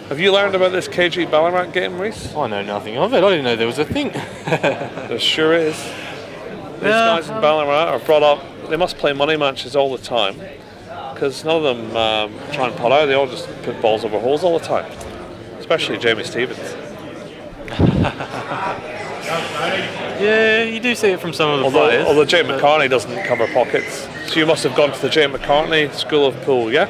Have you learned about this KG Ballarat game, Reese? I know nothing of it. I didn't know there was a thing. There sure is. These guys in Ballarat are brought up, they must play money matches all the time, because none of them try and pot out, they all just put balls over holes all the time. Especially Jamie Stevens. Yeah, you do see it from some of the players. Although Jake McCartney doesn't cover pockets. So you must have gone to the Jake McCartney School of Pool, yeah?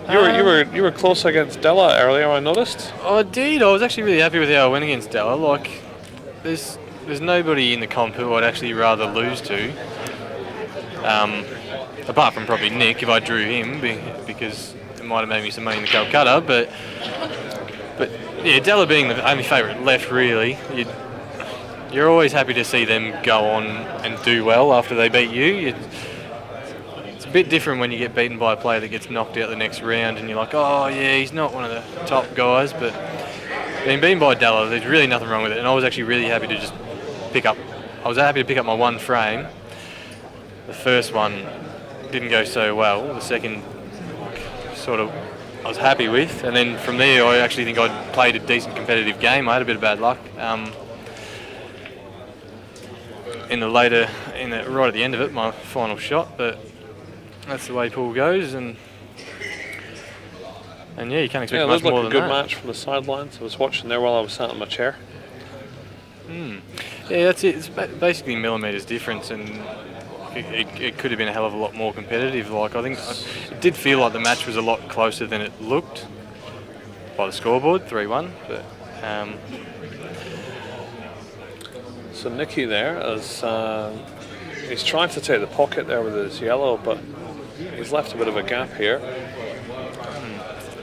You were close against Della earlier, I noticed. I did. I was actually really happy with how I went against Della. Like, there's nobody in the comp who I'd actually rather lose to. Apart from probably Nick, if I drew him, because it might have made me some money in the Calcutta. But yeah, Della being the only favourite left, really, you're always happy to see them go on and do well after they beat you. It's a bit different when you get beaten by a player that gets knocked out the next round and you're like, oh yeah, he's not one of the top guys, but being beaten by Della, there's really nothing wrong with it. And I was actually really happy to just pick up my one frame. The first one didn't go so well. The second, sort of, I was happy with, and then from there I actually think I played a decent competitive game. I had a bit of bad luck right at the end of it, my final shot, but that's the way pool goes, and yeah, you can't expect Yeah, it much looked more like a than good that. match from the sidelines. I was watching there while I was sat in my chair. Yeah, that's it. It's basically millimetres difference, and it could have been a hell of a lot more competitive. Like, I think it did feel like the match was a lot closer than it looked by the scoreboard, 3-1. But So Nicky there, as he's trying to take the pocket there with his yellow, but he's left a bit of a gap here.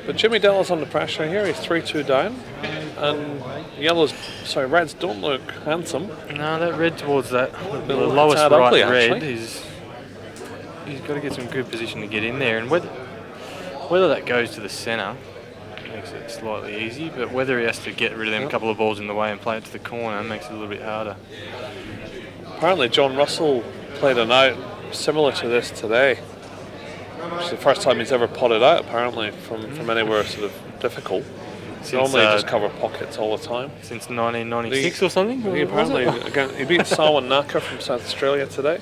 But Jimmy Della's under pressure here. He's 3-2 down, and reds don't look handsome. no, that red towards the look a lowest tad right ugly, red actually. he's got to get some good position to get in there, and whether that goes to the centre makes it slightly easy, but whether he has to get rid of them couple of balls in the way and play it to the corner makes it a little bit harder. Apparently John Russell played an out similar to this today, which is the first time he's ever potted out apparently from anywhere sort of difficult. Normally he just cover pockets all the time. Since 1996 or something? He apparently he beat Salwan Naka from South Australia today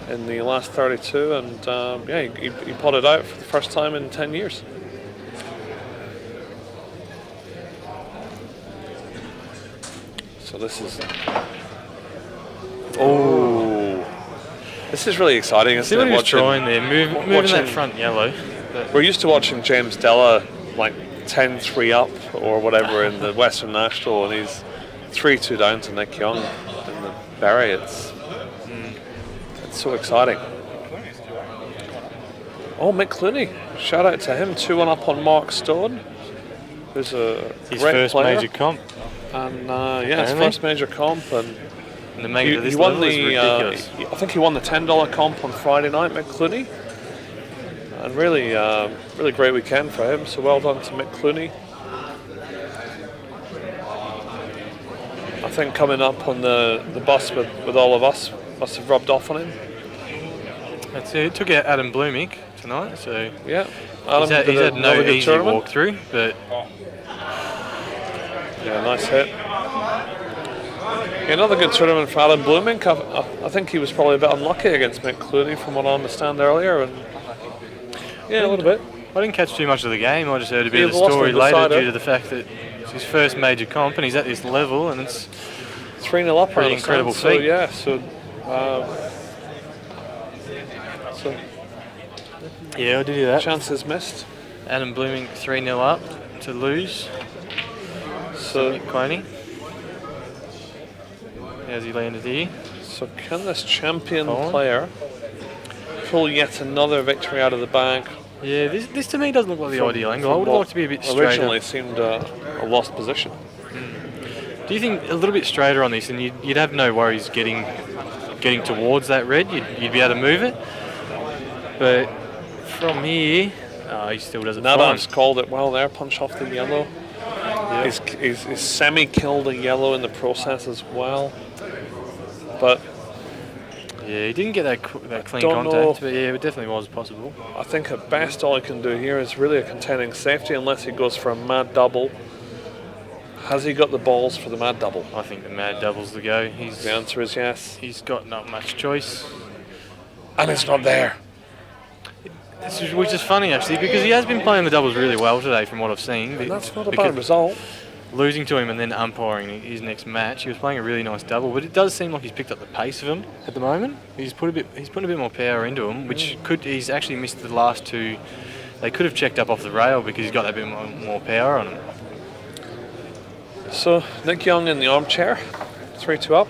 in the last 32, and he potted out for the first time in 10 years. So this is this is really exciting. See what he was Watching- trying there, moving watching- that front yellow. But We're used to watching James Della like 10-3 up or whatever in the Western National, and 3-2 down to Nick Young in the Berri. It's so exciting. Oh, Mick Cloney. Shout out to him. 2-1 up on Mark Stone, who's a His great first player. major comp. And yeah, his Apparently. first major comp. And And the major this he won level is ridiculous. I think he won the $10 comp on Friday night, Mick Cloney. And really, really great weekend for him. So well done to Mick Cloney. I think coming up on the bus with all of us must have rubbed off on him. That's it. It took out Adam Blumick tonight, so Yeah, Adam he's had did no another good easy tournament. walkthrough, but Yeah, nice hit. Yeah, another good tournament for Adam Blooming. I think he was probably a bit unlucky against Mick Cloney from what I understand earlier. And yeah, a little bit. I didn't catch too much of the game. I just heard a bit Yeah, of the lost story on the later decider. due to the fact that it's his first major comp and he's at this level, and it's 3-0 up. Pretty I understand. incredible So feat. yeah, so yeah, I did hear that. chances missed. Adam Blooming 3-0 up to lose. So Mick Cloney. How's he landed here? So can this champion Colin? player pull yet another victory out of the bag? Yeah, this to me doesn't look like the From- ideal angle. I from would what like to be a bit straighter. Originally seemed a lost position. Do you think a little bit straighter on this, and you'd have no worries getting towards that red? You'd be able to move it. But from here, he still doesn't find. Nadam's called it well there, punch off the yellow. He's semi-killed a yellow in the process as well. But Yeah, he didn't get that clean Don't contact, know. but yeah, it definitely was possible. I think at best all he can do here is really a containing safety unless he goes for a mad double. Has he got the balls for the mad double? I think the mad double's the go. The answer is yes. He's got not much choice. And it's not there. Which is funny actually, because he has been playing the doubles really well today from what I've seen. And that's not a Because bad result. losing to him and then umpiring his next match, he was playing a really nice double, but it does seem like he's picked up the pace of him at the moment. He's putting a bit more power into him, which he's actually missed the last two. They could have checked up off the rail because he's got that bit more power on him. So Nick Young in the armchair, 3-2 up.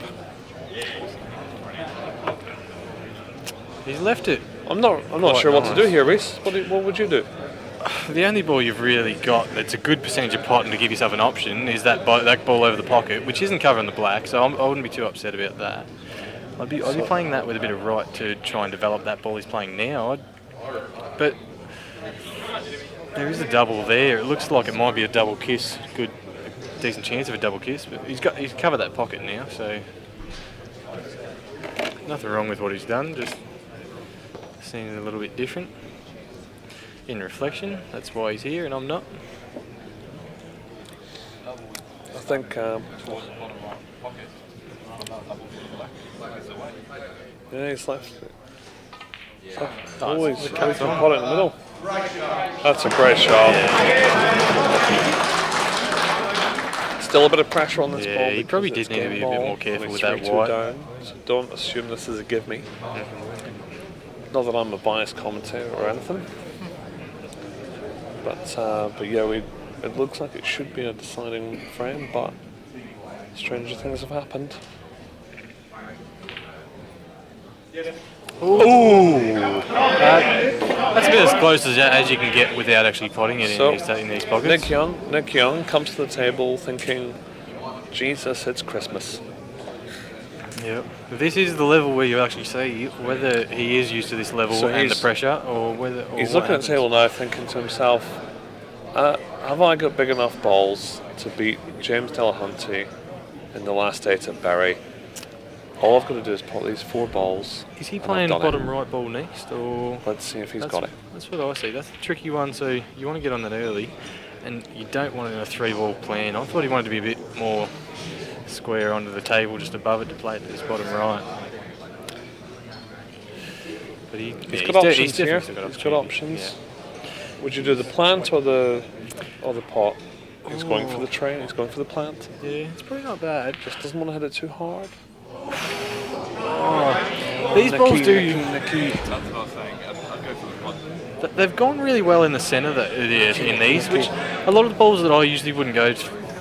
He's left it. I'm not Quite sure what to do nice. here, Reese. What would you do? The only ball you've really got that's a good percentage of pot and to give yourself an option is that ball over the pocket, which isn't covering the black, so I wouldn't be too upset about that. I'd be playing that with a bit of right to try and develop that ball he's playing now. But there is a double there. It looks like it might be a double kiss. Decent chance of a double kiss, but he's covered that pocket now, so nothing wrong with what he's done. Just seeing it a little bit different. In reflection, that's why he's here and I'm not. I think yeah, he's left. Oh, he's can pot it in the middle. That's a great shot. Still a bit of pressure on this ball. Yeah, he because probably it's did need to be a game bit ball, more careful and with it's that 3-2 white. down, so don't assume this is a give me. Not that I'm a biased commentator or anything. But yeah, it looks like it should be a deciding frame, but stranger things have happened. That's a bit as close as you can get without actually potting it So, in these pockets. Nick Young comes to the table thinking, Jesus, it's Christmas. Yep. This is the level where you actually see whether he is used to this level So and the he's- pressure, or whether. Or He's what looking at happens. the table now thinking to himself, have I got big enough balls to beat James Delahunty in the last 8 at Berri? All I've got to do is pot these 4 balls. Is he and I've playing done it. bottom right ball next, or? Let's see if he's That's- got it. That's what I see. That's a tricky one. So you want to get on that early, and you don't want it in a 3-ball plan. I thought he wanted to be a bit more square onto the table, just above it to play it to his bottom right. But He's he's got options definitely here. still He's got opportunity. options. Would you do the plant or the pot? He's going for the tray. He's going for the plant. Yeah, it's probably not bad. Just doesn't want to hit it too hard. These balls do. Nicky. That's what I was saying. I'd go for the pod. They've gone really well in the centre in these, which a lot of the balls that I usually wouldn't go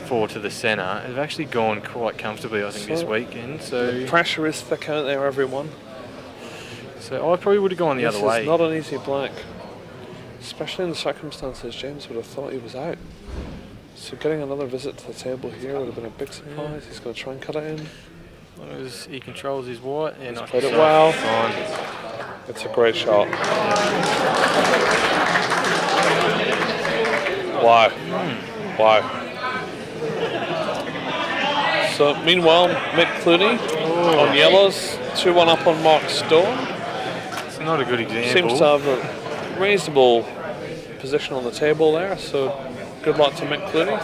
4 to the centre have actually gone quite comfortably, I think, this weekend. So Pressure is thick out there, everyone. So I probably would have gone the other way. This is not an easy black. Especially in the circumstances, James would have thought he was out. So getting another visit to the table here would have been a big surprise. He's going to try and cut it in. He controls his white. Yeah, He's nice played it shot. well. Fine. It's a great shot. Wow. Wow. So meanwhile, Mick Cloney on yellows, 2-1 up on Mark Stone. It's not a good example. Seems to have a reasonable position on the table there, so good luck to Mick Cloney.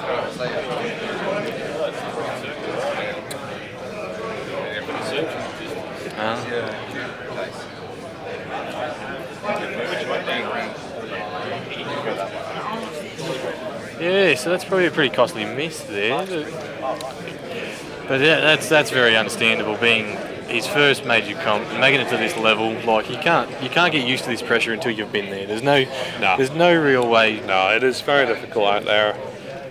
Yeah, so that's probably a pretty costly miss there. But yeah, that's very understandable. Being his first major comp, making it to this level, like you can't get used to this pressure until you've been there. There's no real way. No, it is very difficult out there.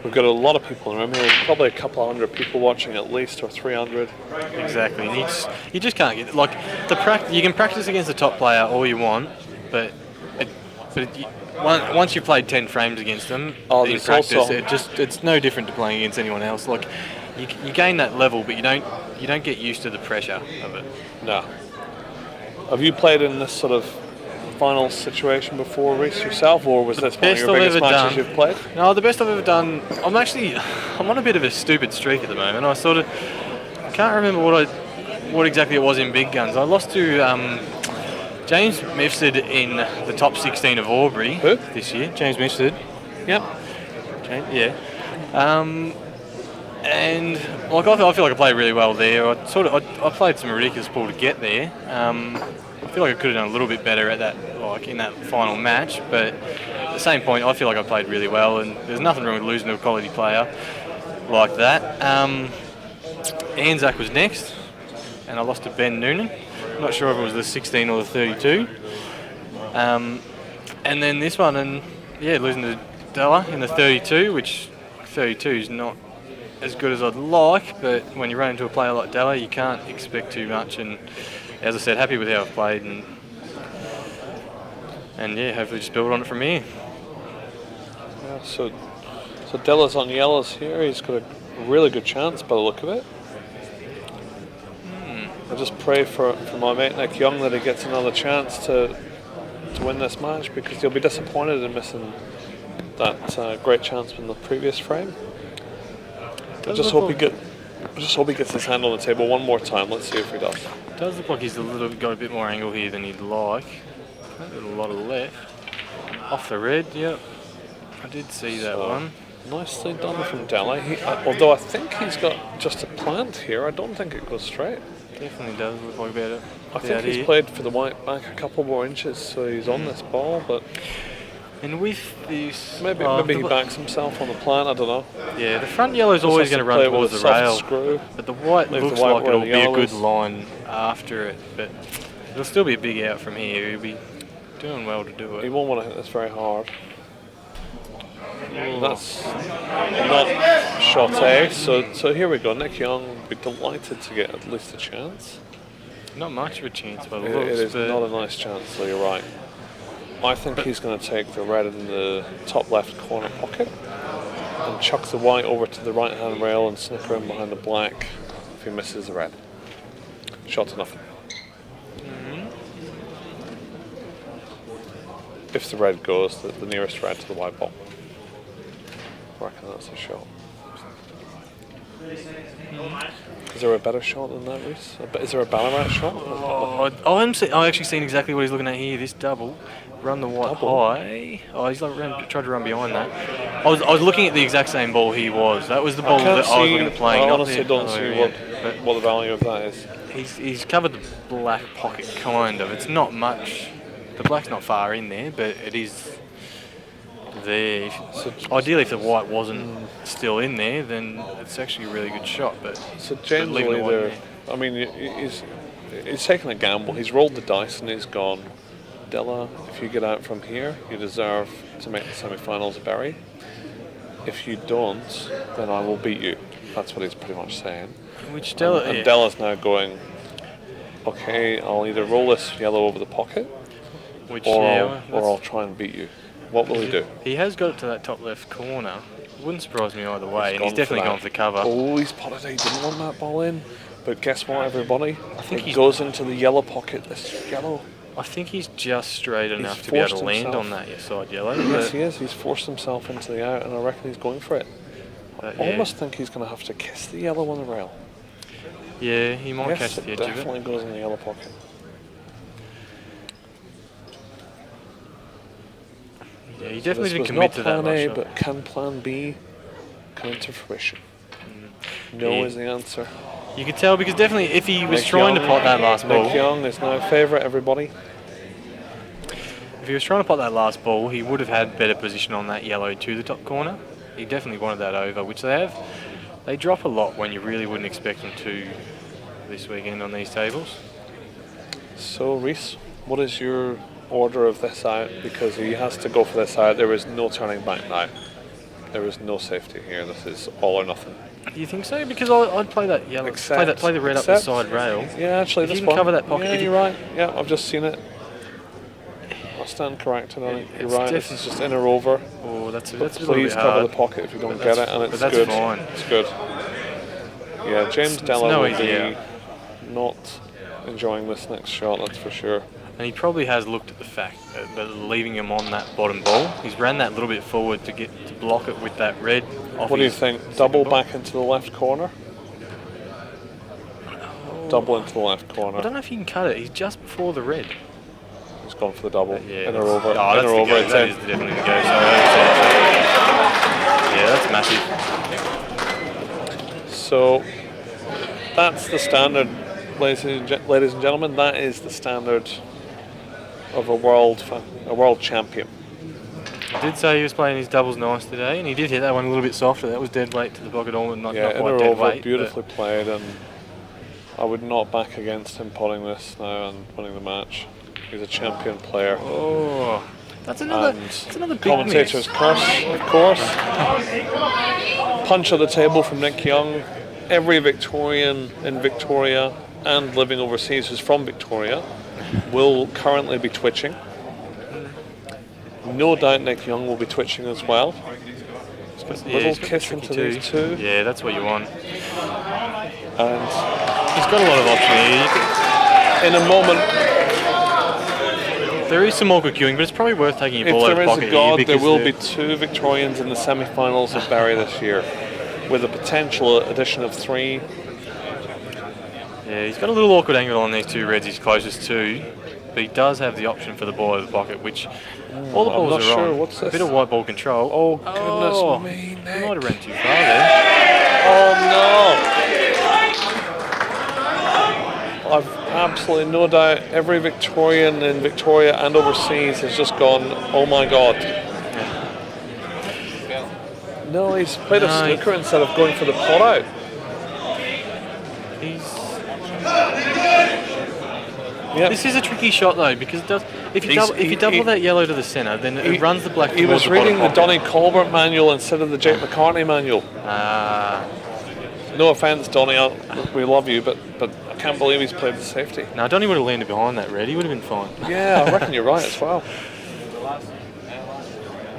We've got a lot of people in the room here, probably a couple hundred people watching at least, or 300. Exactly, and you just can't get like you can practice against the top player all you want, but once you've played 10 frames against them in practice, it's no different to playing against anyone else. Like you gain that level, but you don't get used to the pressure of it. No. Have you played in this sort of final situation before, Reese, yourself, or was this one of your biggest matches you've played? No, the best I've ever done. I'm on a bit of a stupid streak at the moment. I can't remember what exactly it was in big guns. I lost to James Mifsud in the top 16 of Albury this year. James Mifsud. Yep. Yeah. And like I feel like I played really well there. I played some ridiculous ball to get there. I feel like I could have done a little bit better at that, like in that final match. But at the same point, I feel like I played really well, and there's nothing wrong with losing to a quality player like that. Anzac was next, and I lost to Ben Noonan. I'm not sure if it was the 16 or the 32. And then this one, and yeah, losing to Della in the 32, which 32 is not as good as I'd like, but when you run into a player like Della, you can't expect too much. And as I said, happy with how I've played, and yeah, hopefully just build on it from here. Yeah, so Della's on yellows here. He's got a really good chance by the look of it. I just pray for my mate Nick Young that he gets another chance to win this match, because he'll be disappointed in missing that great chance in the previous frame. I just hope he gets his hand on the table one more time. Let's see if he does. It does look like he's got a bit more angle here than he'd like. A lot of left. Off the red, yep. I did see that one. Nicely done from Della. Although I think he's got just a plant here, I don't think it goes straight. Definitely does look like better. I think he's played for the white back a couple more inches, so he's on this ball, but... And with this... Maybe he backs himself on the plant, I don't know. Yeah, the front yellow is always going to run towards the rail. Screw. But the white looks like it'll be a good line after it. But it'll still be a big out from here. He'll be doing well to do it. He won't want to hit this very hard. That's not shot A. So here we go. Nick Young would be delighted to get at least a chance. Not much of a chance by the It looks. is not a nice chance, so you're right. I think he's going to take the red in the top left corner pocket and chuck the white over to the right hand rail and snipper in behind the black if he misses the red. Shot to nothing. If the red goes, the nearest red to the white ball. I reckon that's a shot. Is there a better shot than that, Reese? Is there a Ballarat shot? I've actually seen exactly what he's looking at here. This double. Run the white high. Oh, he's like tried to run behind that. I was looking at the exact same ball he was. That was the ball that I was looking at playing. I honestly don't see what the value of that is. He's covered the black pocket, kind of. It's not much. The black's not far in there, but it is there. Ideally, if the white wasn't still in there, then it's actually a really good shot. But so James will either, I mean, he's taken a gamble. He's rolled the dice and he's gone, Della, if you get out from here, you deserve to make the semi-finals of Berri. if you don't, then I will beat you. That's what he's pretty much saying. Which Della, And Della's now going, okay, I'll either roll this yellow over the pocket, which or I'll try and beat you. What will he do? He has got it to that top left corner. Wouldn't surprise me either way, and he's gone definitely for that. gone for cover. Oh, he's potted. He didn't want that ball in. But guess what, everybody? I think it he's- goes into the yellow pocket. This yellow. I think he's just straight enough He's to be able to forced land himself. on that side yellow. Yes, but- he is. He's forced himself into the out, and I reckon he's going for it. but I yeah. almost think he's going to have to kiss the yellow on the rail. Yeah, he might Yes, catch the it edge of definitely it. goes in the yellow pocket. Yeah, he So definitely this didn't was commit not to that plan A, last shot. but can plan B come into fruition? No Yeah. is the answer. You could tell because definitely if he was Nick trying Young- to pot that last Nick ball, Young is now favourite, everybody. if he was trying to pot that last ball, he would have had better position on that yellow to the top corner. He definitely wanted that over, which they have. They drop a lot when you really wouldn't expect them to this weekend on these tables. So, Reese, what is your order of this out? Because he has to go for this out. There is no turning back now. There is no safety here. This is all or nothing. Do you think so? Because I'd play that yellow, play the red up the Except- side rail. Yeah, actually, If you this can one. cover that pocket- Yeah, if you- you're right. Yeah, I've just seen it. I'll stand corrected on it. You're It's right. This is just in or over. Oh, that's a But little please bit cover hard. the pocket if you don't But get that's- it, and but it's that's good. fine. It's good. Yeah, James It's Della no will easy be out. not enjoying this next shot, that's for sure. And he probably has looked at the fact that leaving him on that bottom ball, he's ran that little bit forward to block it with that red. Off What do you his think? second Double ball. back into the left corner? Double into the left I corner. don't know if you can cut it. He's just before the red. He's gone for the double. Yeah, In or over. Oh, In that's or the over. go. It's That in. is definitely the go. Yeah, that's massive. So that's the standard, ladies and gentlemen. That is the standard of a world champion. I did say he was playing his doubles nice today, and he did hit that one a little bit softer. That was dead weight to the pocket almost, not Yeah, in quite or dead over, weight. beautifully played, and I would not back against him potting this now and winning the match. He's a champion player. Oh, that's another big Commentator's miss. curse, of course. Punch at the table from Nick Young. Every Victorian in Victoria and living overseas who's from Victoria will currently be twitching. No doubt Nick Young will be twitching as well. Yeah, Little he's got kiss the into tricky these two. Yeah, that's what you want. And He's got a lot of option here. in a moment, There is some awkward queuing, but it's probably worth taking your if ball out of there the is pocket a God, here there because will the- be two Victorians in the semi-finals of Berri this year, with a potential addition of 3. Yeah, he's got a little awkward angle on these two reds he's closest to, but he does have the option for the ball out of the pocket, which all the I'm balls not are sure. on. What's A this? bit of white ball control. Oh, goodness me, He Nick. might have ran too far there. Oh no! I've absolutely no doubt every Victorian in Victoria and overseas has just gone, oh my God. No, he's played a No, snooker instead of going for the pot out. Yep. This is a tricky shot though, because it does. If you He's- double he- that yellow to the centre, then it runs the black He towards was the bottom reading the pocket. Donny Colbert manual instead of the Jake McCartney manual. No offence, Donny, we love you, but I can't believe he's played the safety. No, Donny would have landed behind that red. He would have been fine. Yeah, I reckon you're right as well.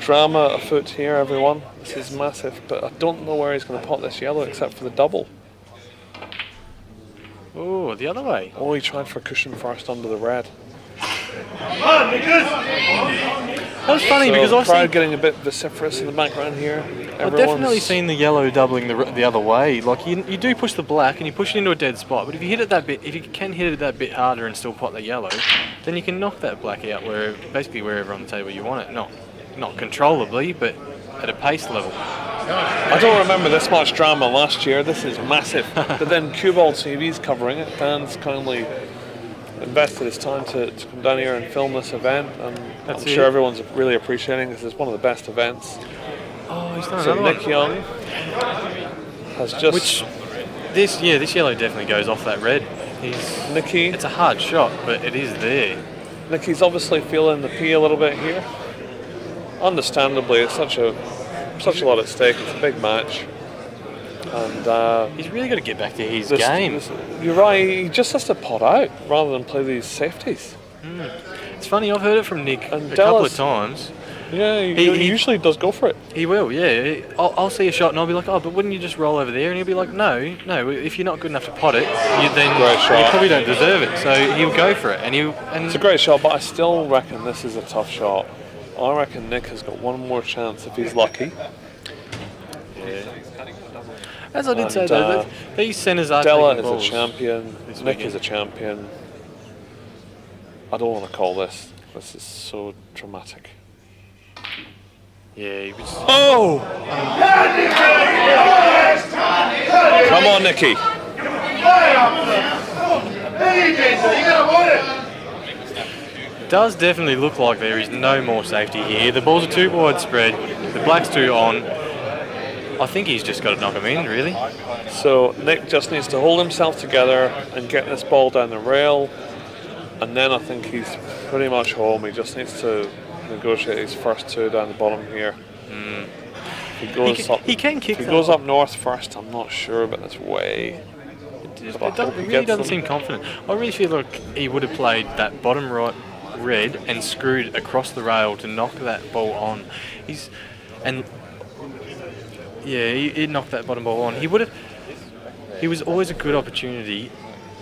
Drama afoot here, everyone. This is massive, but I don't know where he's going to pot this yellow except for the double. Oh, the other way. Oh, he tried for cushion first under the red. That was funny So because the I've crowd seen, getting a bit vociferous in the background here. I've definitely seen the yellow doubling the other way. Like you do push the black and you push it into a dead spot, but if you hit it that bit, if you can hit it that bit harder and still pot the yellow, then you can knock that black out basically wherever on the table you want it. Not controllably, but at a pace level. I don't remember this much drama last year. This is massive. But then CueballTV's covering it. Dan's kindly invested his time to come down here and film this event, and That's I'm it. sure everyone's really appreciating this. Is one of the best events. Oh, he's done So another Nick one. Young has just Which this yellow definitely goes off that red. Nicky. It's a hard shot, but it is there. Nicky's obviously feeling the pee a little bit here. Understandably, it's such a such a lot at stake. It's a big match. And He's really got to get back to his game. You're right, he just has to pot out rather than play these safeties. It's funny, I've heard it from Nick And a couple of Dallas- times. Yeah, he usually does go for it. He will, yeah. I'll see a shot and I'll be like, oh, but wouldn't you just roll over there? And he'll be like, no. If you're not good enough to pot it, then Great shot. you probably don't deserve it. So he'll go for it. And It's a great shot, but I still reckon this is a tough shot. I reckon Nick has got one more chance if he's lucky. as I did say And, though, these centres are Della taking is a balls. champion. this Nick weekend. is a champion. I don't want to call this. This is so dramatic. Yeah, he was. Oh! Come on, Nicky. Does definitely look like there is no more safety here. The balls are too wide spread. The black's too on. I think he's just got to knock him in, really. So Nick just needs to hold himself together and get this ball down the rail, and then I think he's pretty much home. He just needs to negotiate his first two down the bottom here. He goes up. He can kick If he that goes ball. up north first, I'm not sure, but it's way. It But I hope he really gets doesn't them. seem confident. I really feel like he would have played that bottom right red and screwed across the rail to knock that ball on. He knocked that bottom ball on. He was always a good opportunity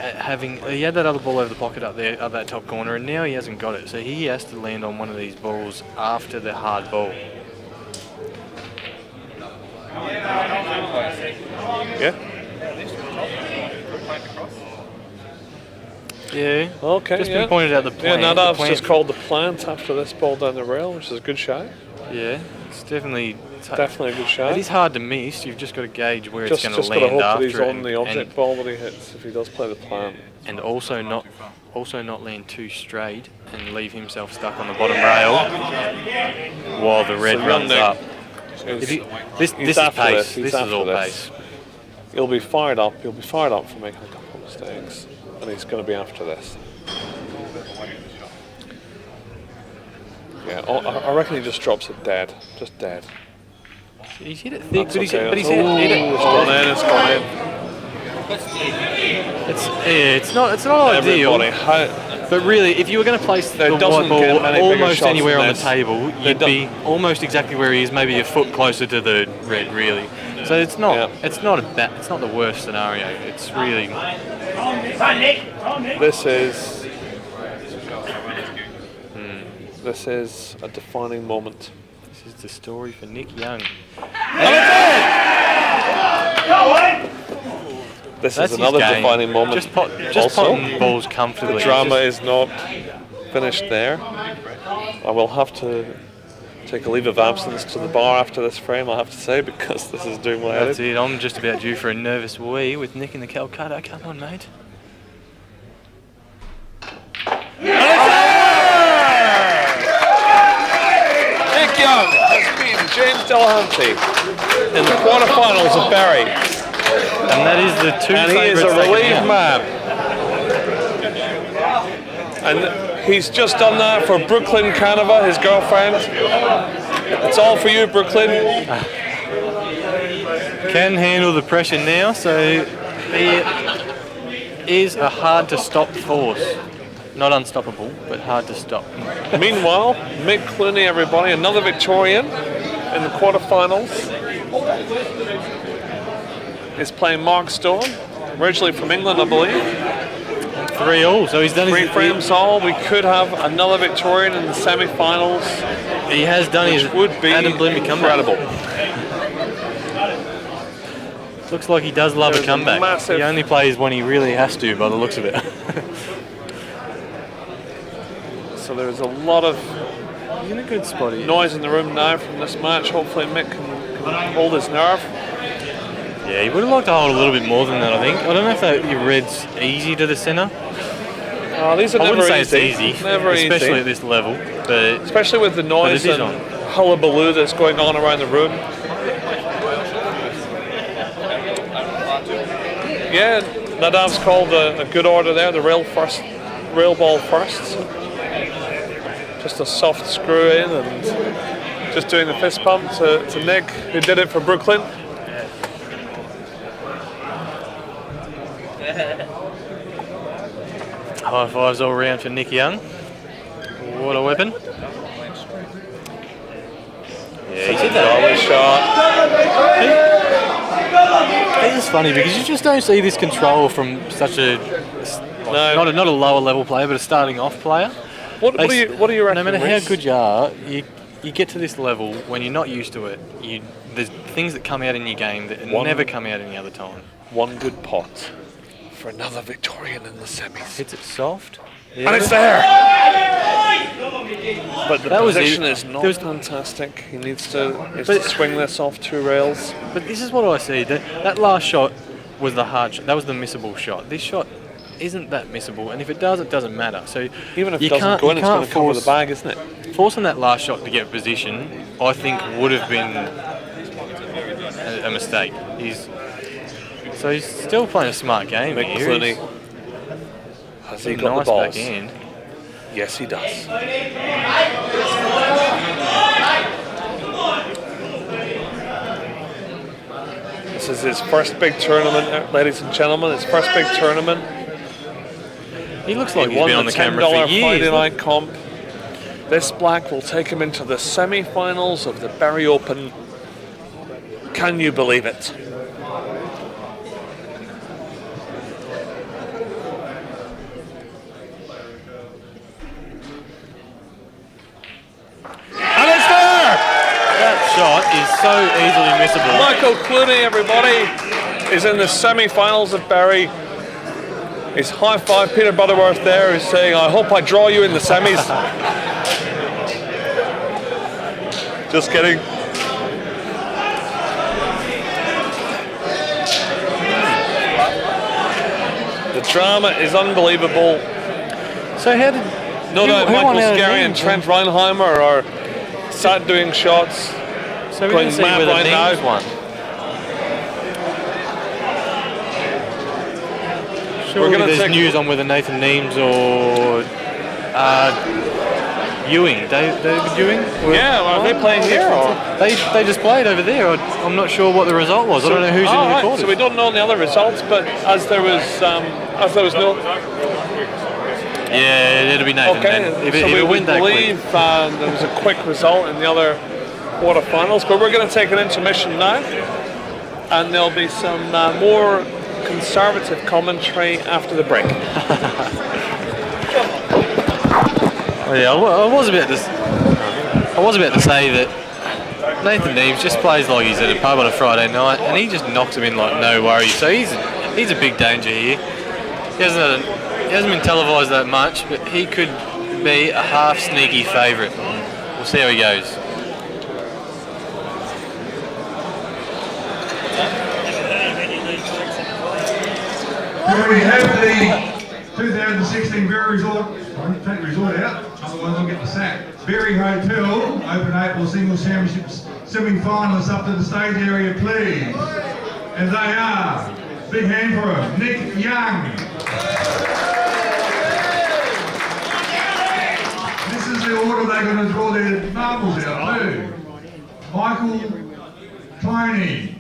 at having. He had that other ball over the pocket up there, up that top corner, and now he hasn't got it. So he has to land on one of these balls after the hard ball. Yeah. Yeah. Okay. Just yeah. been pointed out the Yeah, plant. Nadav's the just plant- called the plant after this ball down the rail, which is a good shot. Yeah, it's definitely. Definitely a good shot. It is hard to miss. You've just got to gauge where Just it's going to got to land hope that after he's it, on the object ball that he hits if he does play the plant. and also not land too straight and leave himself stuck on the bottom rail while the red So runs Nick up. is- This he's is after pace. this, he's This is after all this. pace. He'll be fired up. He'll be fired up for making a couple of mistakes, and he's going to be after this. Yeah, I reckon he just drops it dead, just dead. He's hit it thick, That's but he's okay. hit It's it. gone in. It's gone in. It's not ideal. Everybody, But really, if you were going to place the It white doesn't ball get many bigger almost shots anywhere than on the this. table, you'd be almost exactly where he is, maybe a foot closer to the red, really. So it's not. Yeah. It's not it's not the worst scenario. It's really. This is a defining moment. This is the story for Nick Young. This That's is another his game. defining moment. Just potting balls comfortably. The drama It's is not finished there. I will have to take a leave of absence to the bar after this frame, I'll have to say, because this is doing my That's head. it. I'm just about due for a nervous wee with Nick in the Calcutta. Come on, mate. Mick Young has beaten James Delahunty in the quarterfinals of Berri, And that is the two and he is a favourites taken relieved out. man. And he's just done that for Brooklyn Canova, his girlfriend. It's all for you, Brooklyn. Can handle the pressure now, so he is a hard to stop force. Not unstoppable, but hard to stop. Meanwhile, Mick Cloney, everybody, another Victorian in the quarterfinals, is playing Mark Stone, originally from England, I believe. 3-all, so he's done 3 his frames all. We could have another Victorian in the semi-finals. He has done his Which would be Adam Bloomy comeback. incredible. Looks like he does love There's a comeback. massive- He only plays when he really has to, by the looks of it. So there's a lot of He's in a good spot here. noise in the room now from this match. Hopefully Mick can hold his nerve. Yeah, he would have liked to hold a little bit more than that, I think. I don't know if that your red's easy to the centre. These are I never wouldn't say easy. it's easy, Never especially easy. at this level. But Especially with the noise it is and on. hullabaloo that's going on around the room. Yeah, Nadav's called a good order there, the rail ball first. Just a soft screw in and Just doing the fist pump to Nick, who did it for Brooklyn. High fives all round for Nick Young. What a weapon. Yeah, he's hit that shot. It is funny because you just don't see this control from such a not a lower level player, but a starting off player. What do you reckon? No matter how good you are, you get to this level when you're not used to it. There's things that come out in your game that never come out any other time. One good pot for another Victorian in the semis. Hits it soft. Yeah. And it's there! But the position is not fantastic. He needs to swing this off 2 rails. But this is what I see. That last shot was the hard shot. That was the missable shot. This shot isn't that missable, and if it does, it doesn't matter. So even if it doesn't go in, it's going to cover the bag, isn't it? Forcing that last shot to get position, I think, would have been a mistake. He's still playing a smart game Mick here. Cloney. Has he got nice the balls? Backhand. Yes, he does. This is his first big tournament, ladies and gentlemen. His first big tournament. He looks like he's been on the camera for years. Friday night comp. This black will take him into the semi-finals of the Berri Open. Can you believe it? And it's there! That shot is so easily missable. Michael Cloney, everybody, is in the semi-finals of Berri. His high five, Peter Butterworth there, is saying, I hope I draw you in the semis. Just kidding. The drama is unbelievable. So how did... No doubt Michael Scarry and Trent Reinheimer are sat doing shots. So we're going to see where the Nemes won. Surely there's news on whether Nathan Nemes or Ewing, David Ewing? Yeah, are they playing here? Or? They just played over there. I'm not sure what the result was. I don't know who's in the quarters. So we don't know the other results, but as there was no... Yeah, it'll be Nathan. Okay, if so we believe there was a quick result in the other quarterfinals, but we're going to take an intermission now, and there'll be some more conservative commentary after the break. Yeah, I was about to say that Nathan Nemes just plays like he's at a pub on a Friday night, and he just knocks him in like no worries. So he's a big danger here. He hasn't been televised that much, but he could be a half sneaky favourite. We'll see how he goes. Here we have the 2016 Berri Resort. Take the resort out, otherwise I'll get the sack. Berri Hotel, Open April Singles Championships semi-finalists up to the stage area, please. And they are, big hand for him, Nick Young. This is the order they're going to draw their marbles out too. Michael Cloney.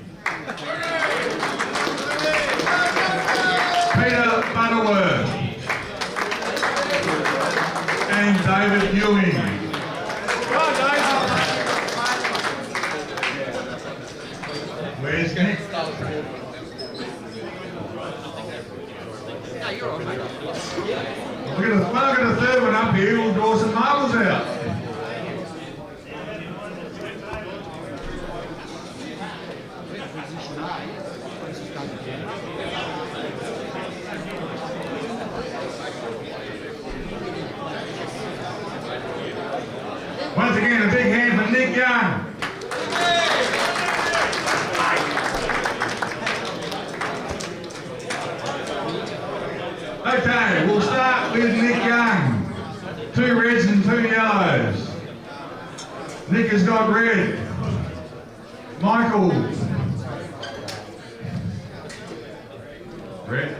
Peter Butterworth. And David Ewing. Where's Kenny? We're going to get a third one up here. We'll draw some marbles out. Once again, a big hand for Nick Young. Okay, we'll start with Nick Young. 2 reds and 2 yellows. Nick has got red. Michael. Red.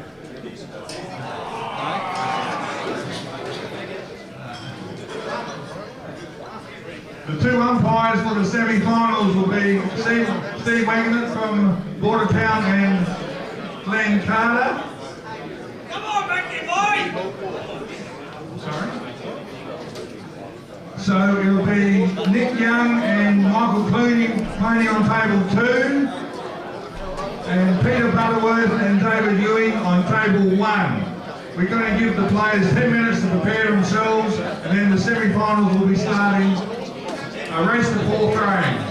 The 2 umpires for the Steve Wagonet from Bordertown and Glen Carter. Come on, back there, boy! Sorry. So it'll be Nick Young and Michael Cloney playing on table 2, and Peter Butterworth and David Ewing on table 1. We're going to give the players 10 minutes to prepare themselves, and then the semi-finals will be starting a race to 4 frames.